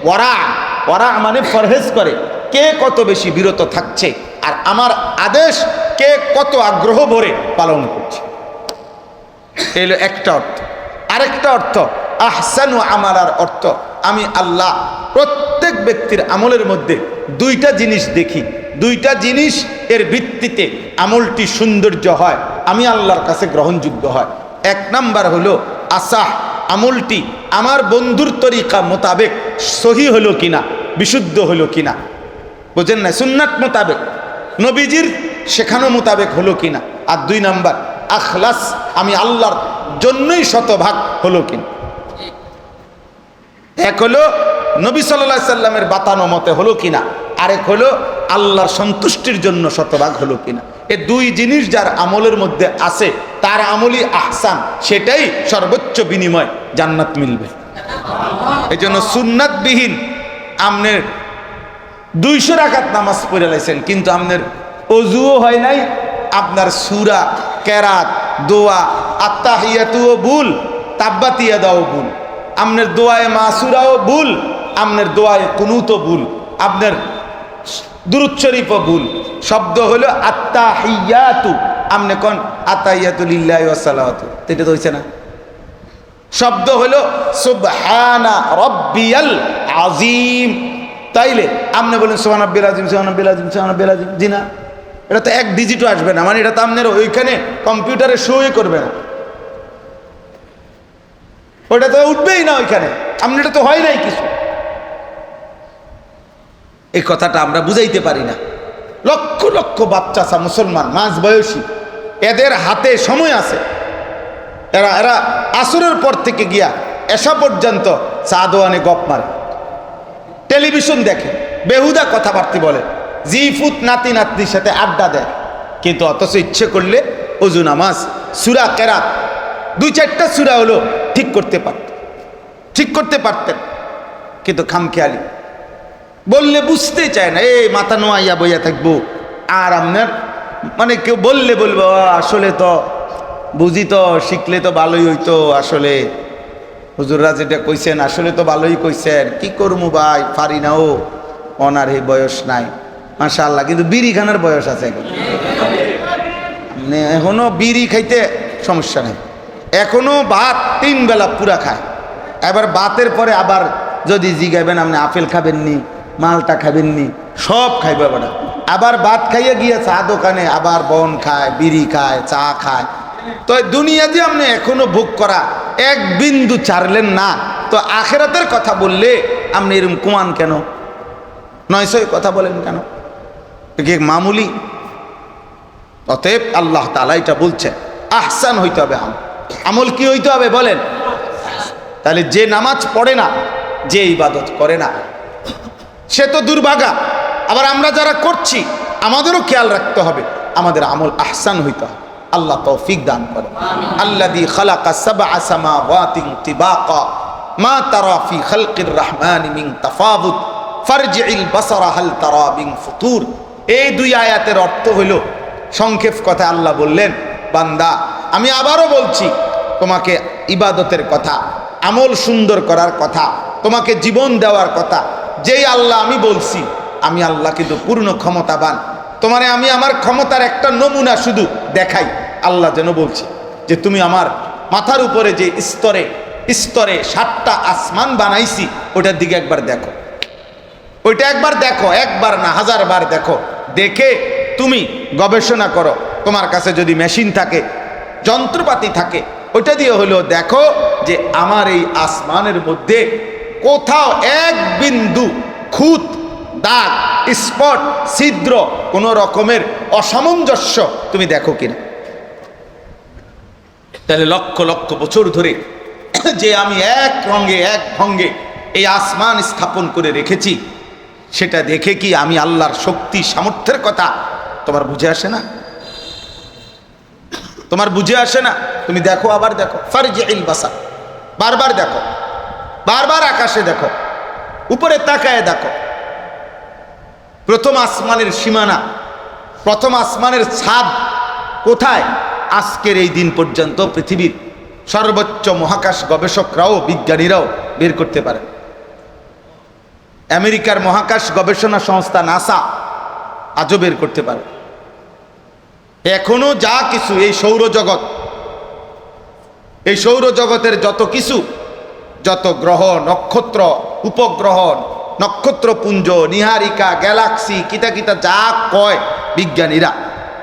ওয়ারা মানে পরহেজ করে, কে কত বেশি বিরত থাকছে, আর আমার আদেশ কে কত আগ্রহ ভরে পালন করছে। এই হলো একটা অর্থ। আরেকটা অর্থ আহসানু আমালার অর্থ আমি আল্লাহ প্রত্যেক ব্যক্তির আমলের মধ্যে দুইটা জিনিস দেখি, দুইটা জিনিস এর ভিত্তিতে আমলটি সৌন্দর্য হয়, আমি আল্লাহর কাছে গ্রহণযোগ্য হয়। এক নাম্বার হলো আসাহ, আমলটি আমার বন্ধুর তরিকা মোতাবেক সহি হলো কিনা, বিশুদ্ধ হলো কিনা, বুঝেন না, সুন্নাত মোতাবেক নবীজির শেখানো মোতাবেক হলো কিনা। আর 2 নাম্বার আখলাস, আমি আল্লাহর জন্যই শতভাগ হলো কিনা। এক হলো নবী সাল্লাল্লাহু আলাইহি সাল্লামের বাতানো মতে হলো কিনা, আরেক হলো আল্লাহর সন্তুষ্টির জন্য শতভাগ হলো কিনা। এই 2 জিনিস যার আমলের মধ্যে আছে তার আমলই আহসান, সেটাই সর্বোচ্চ বিনিময় জান্নাত মিলবে। এই জন্য সুন্নাতবিহীন আমনের 200 রাকাত নামাজ পড়ে লাইছেন, কিন্তু আপনার অজুও হয় নাই, আপনার সূরা, কেরাত, দোয়া, আত্তাহিয়াতুও ভুল, তাব্বাতিয়াদাও ভুল, আপনার দোয়ায়ে মাসুরাও ভুল, আপনার দোয়ায়ে কুনুতও ভুল, আপনার দুরূদ শরীফও ভুল। শব্দ হলো আত্তাহিয়াতু, আপনি কোন আত্তাহিয়াতু লিল্লাহি ওয়া সালাওয়াতু, এটা তো হইছে না। শব্দ হলো সুবহানা রাব্বিয়াল আযীম, তাইলে আপনি বলেন সুবহান রাব্বিল আযীম, সুবহান রাব্বিল আযীম, সুবহান রাব্বিল আযীম, জি না, এটা তো 1 ডিজিটও আসবে না, মানে এটা তো আপনার ওইখানে কম্পিউটারে শোই করবে না, ওটা তো উঠবেই না ওইখানে, আপনি এটা তো হয় নাই কিছু। এই কথাটা আমরা বুঝাইতে পারি না। লক্ষ লক্ষ বাচ্চা মুসলমান মাঝ বয়সী, এদের হাতে সময় আছে, এরা আসরের পর থেকে গিয়া এসা পর্যন্ত চা দোয়ানে গপ মারে, টেলিভিশন দেখে, বেহুদা কথাবার্তা বলে, জিফুত নাতি নাতনির সাথে আড্ডা দেয়, কিন্তু অথচ ইচ্ছে করলে ওযু নামাজ, সূরা কেরাত, 2-4টা সূরা হলো ঠিক করতে পারতেন, কিন্তু খামখেয়ালি বললে বুঝতে চায় না, এই মাথা নোয়াইয়া বইয়া থাকবো। আর আপনার মানে কেউ বললে বলবো আসলে তো বুঝি, তো শিখলে তো ভালোই হইতো, আসলে হুজুররা যেটা কইছেন আসলে তো ভালোই কইছেন, কি করবো ভাই, পারি না, ও অনার এই বয়স নাই, মাশাআল্লাহ, কিন্তু বিড়ি খানার বয়স আছে, এখনো বিড়ি খাইতে সমস্যা নেই, এখনো ভাত 3 বেলা পুরা খায়। এবার ভাতের পরে আবার যদি জিগাইবেন আপনি আপেল খাবেননি, মালটা খাবেননি, সব খাইবে বেটা, আবার ভাত খাইয়ে গিয়ে চা দোকানে আবার বন খায়, বিড়ি খায়, চা খায়। তো দুনিয়া যে আপনি এখনো ভোগ করা 1 বিন্দু ছাড়লেন না, তো আখিরাতের কথা বললে আপনি এরকম কুমান কেন, 900 কথা বলেন কেন, কি মামুলি? অতএব আল্লাহ তাআলা এটা বলছেন আহসান হইতে হবে, আমল কি হইতে হবে বলেন? তাহলে যে নামাজ পড়ে না, যে ইবাদত করে না, সে তো দুর্ভাগা। আবার আমরা যারা করছি আমাদেরও খেয়াল রাখতে হবে, আমাদের আমল আহসান হইতে হবে। আল্লাহ তৌফিক দান করে। আল্লাযী খালাকা সাবআ সামাওয়াতিন তিবাকা মা তারা ফি খালকির রহমানি মিন তাফাউত ফারজি'ল বাসারা হাল তারা মিন ফুতুর। এই দুই আয়াতের অর্থ হইল, সংক্ষেপ কথা আল্লাহ বললেন, বান্দা আমি আবারও বলছি, তোমাকে ইবাদতের কথা, আমল সুন্দর করার কথা, তোমাকে জীবন দেওয়ার কথা, যেই আল্লাহ আমি বলছি, আমি আল্লাহ কিন্তু পূর্ণ ক্ষমতাবান। তোমারে আমি আমার ক্ষমতার একটা নমুনা শুধু দেখাই। আল্লাহ যেন বলছে যে তুমি আমার মাথার উপরে যে স্তরে স্তরে 7টা আসমান বানাইছি, ওটার দিকে একবার দেখো। ওইটা একবার দেখো, একবার না 1000 বার দেখো। দেখে তুমি গবেষণা করো। তোমার কাছে যদি মেশিন থাকে, যন্ত্রপাতি থাকে, ওইটা দিয়ে হলো দেখো যে আমার এই আসমানের মধ্যে কোথাও এক বিন্দু খুঁত, দাগ, স্পট, ছিদ্র, কোন রকমের অসামঞ্জস্য তুমি দেখো কিনা। তাহলে লক্ষ লক্ষ বছর ধরে যে আমি এক রঙে এক ভঙ্গে এই আসমান স্থাপন করে রেখেছি, সেটা দেখে কি আমি আল্লাহর শক্তি সামর্থ্যের কথা তোমার বুঝে আসে না? তোমার বুঝে আসে না? তুমি দেখো, আবার দেখো, ফারজি'ল বাসার, বারবার দেখো, বারবার আকাশে দেখো, উপরে তাকায় দেখো। প্রথম আসমানের সীমানা, প্রথম আসমানের ছাদ কোথায়? আজকের এই দিন পর্যন্ত পৃথিবীর সর্বোচ্চ মহাকাশ গবেষকরাও, বিজ্ঞানীরাও বের করতে পারে। আমেরিকার মহাকাশ গবেষণা সংস্থা নাসা আজও বের করতে পারে। এখনো যা কিছু এই সৌরজগৎ, এই সৌরজগতের যত কিছু, যত গ্রহ, নক্ষত্র, উপগ্রহ, নক্ষত্রপুঞ্জ, নিহারিকা, গ্যালাক্সি, কিতা কিতা যা কয় বিজ্ঞানীরা,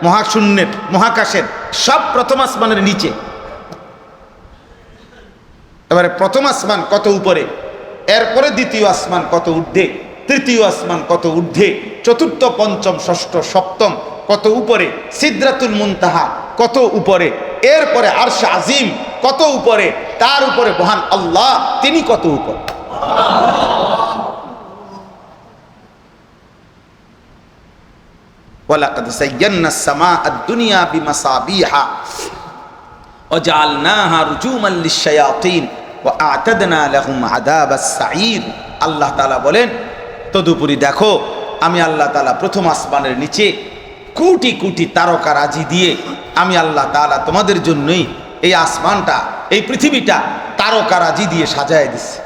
মহাশূন্যের, মহাকাশের সব প্রথম আসমানের নিচে। এবারে প্রথম আসমান কত উপরে, এরপরে দ্বিতীয় আসমান কত ঊর্ধ্বে, তৃতীয় আসমান কত ঊর্ধ্বে, চতুর্থ, পঞ্চম, ষষ্ঠ, সপ্তম কত উপরে, সিদরাতুল মুনতাহা কত উপরে, এরপরে আরশ আজিম কত উপরে, তার উপরে মহান আল্লাহ তিনি কত উপরে। ওয়ালাকাদ যায়্যানাস সামাআদ দুনিয়া বিমাসাবিহা ওয়া জাআলনাহা রুজুমান লিশ-শায়াতিন ওয়া আ'তাদনা লাহুম আযাবাস সাঈর। আল্লাহ তাআলা বলেন, তদুপরি দেখো আমি আল্লাহ তাআলা প্রথম আসমানের নিচে কোটি কোটি তারকারাজি দিয়ে আমি আল্লাহ তাআলা তোমাদের জন্যই এই আসমানটা, এই পৃথিবীটা তারকারাজি দিয়ে সাজায় দিছি।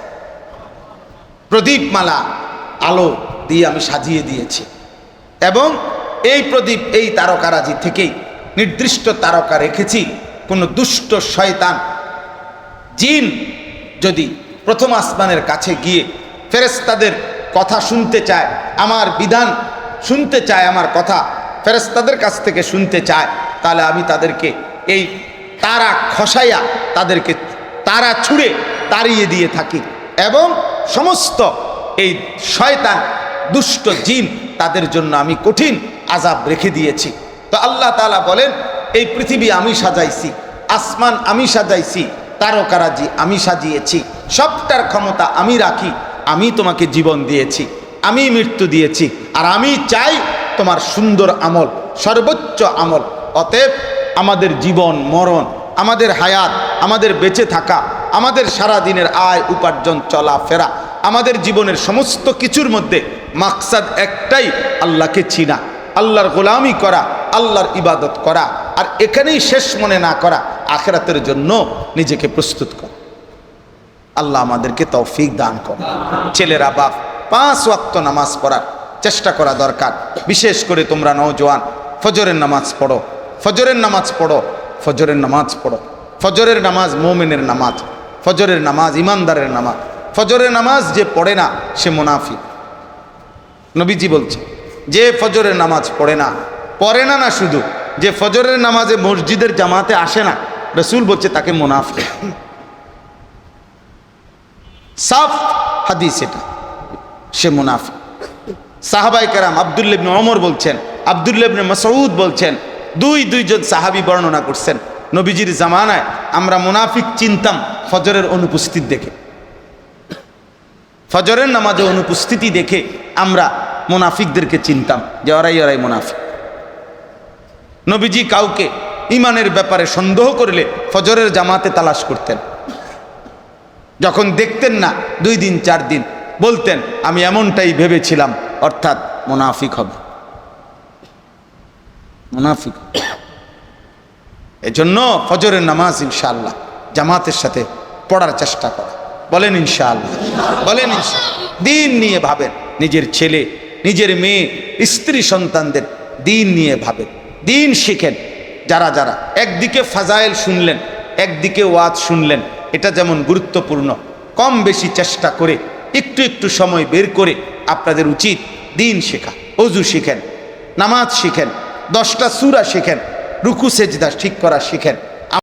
প্রদীপমালা আলো দিয়ে আমি সাজিয়ে দিয়েছি, এবং এই প্রদীপ, এই তারকারাজি থেকেই নির্দিষ্ট তারকা রেখেছি। কোনো দুষ্ট শয়তান জিন যদি প্রথম আসমানের কাছে গিয়ে ফেরেশতাদের কথা শুনতে চায়, আমার বিধান শুনতে চায়, আমার কথা ফেরেশতাদের কাছ থেকে শুনতে চায়, তাহলে আমি তাদেরকে এই তারা খসাইয়া, তাদেরকে তারা ছুঁড়ে তাড়িয়ে দিয়ে থাকি। এবং সমস্ত এই শয়তান, দুষ্ট জিন, তাদের জন্য আমি কঠিন আযাব রেখে দিয়েছি। তো আল্লাহ তাআলা বলেন, এই পৃথিবী আমি সাজাইছি, আসমান আমি সাজাইছি, তারকারাজি আমি সাজিয়েছি, সবটার ক্ষমতা আমি রাখি। আমি তোমাকে জীবন দিয়েছি, আমি মৃত্যু দিয়েছি, আর আমি চাই তোমার সুন্দর আমল, সর্বোচ্চ আমল। অতএব আমাদের জীবন মরণ, আমাদের হায়াত, আমাদের বেঁচে থাকা, আমাদের সারা দিনের আয় উপার্জন, চলাফেরা, আমাদের জীবনের সমস্ত কিছুর মধ্যে মাকসাদ একটাই, আল্লাহকে চিনা, আল্লাহর গোলামি করা, আল্লাহর ইবাদত করা, আর এখানেই শেষ মনে না করা, আখিরাতের জন্য নিজেকে প্রস্তুত করা। আল্লাহ আমাদেরকে তৌফিক দান করে। ছেলেরা বাপ 5 ওয়াক্ত নামাজ পড়ার চেষ্টা করা দরকার। বিশেষ করে তোমরা নওজোয়ান, ফজরের নামাজ পড়ো, ফজরের নামাজ পড়ো, ফজরের নামাজ পড়ো। ফজরের নামাজ মুমিনের নামাজ, ফজরের নামাজ ইমানদারের নামাজ। ফজরের নামাজ যে পড়ে না সে মুনাফিক। নবীজি বলছে, যে ফজরের নামাজ পড়ে না, পড়ে না, না শুধু যে ফজরের নামাজে মসজিদের জামাতে আসে না, রাসূল বলছে তাকে মুনাফিক। সাফ হাদিস এটা, সে মুনাফিক। সাহাবায়ে কেরাম আব্দুল্লাহ ইবনে ওমর বলছেন, আব্দুল্লাহ ইবনে মাসউদ বলছেন, দুইজন সাহাবী বর্ণনা করছেন, নবীজির জামানায় আমরা মুনাফিক চিনতাম ফজরের অনুপস্থিত দেখে। ফজরের নামাজে অনুপস্থিতি দেখে আমরা মুনাফিকদেরকে চিনতাম যে ওরাই মুনাফিক। নবীজি কাউকে ইমানের ব্যাপারে সন্দেহ করলে ফজরের জামাতে তালাশ করতেন। যখন দেখতেন না 2 দিন 4 দিন বলতেন আমি এমনটাই ভেবেছিলাম, অর্থাৎ মুনাফিক হবে, মুনাফিক। এজন্য ফজরের নামাজ ইনশাআল্লাহ জামাতের সাথে পড়ার চেষ্টা করা। বলেন ইনশাআল্লাহ, বলেন ইনশাআল্লাহ। দিন নিয়ে ভাবেন, নিজের ছেলে, নিজের মেয়ে, স্ত্রী সন্তানদের দিন নিয়ে ভাবেন, দিন শিখেন। যারা যারা একদিকে ফাজাইল শুনলেন, একদিকে ওয়াজ শুনলেন, এটা যেমন গুরুত্বপূর্ণ, কম বেশি চেষ্টা করে একটু একটু সময় বের করে আপনাদের উচিত দিন শেখা। অজু শিখেন, নামাজ শিখেন, 10টা সূরা শিখেন, রুকু সেজদা ঠিক করা শিখেন।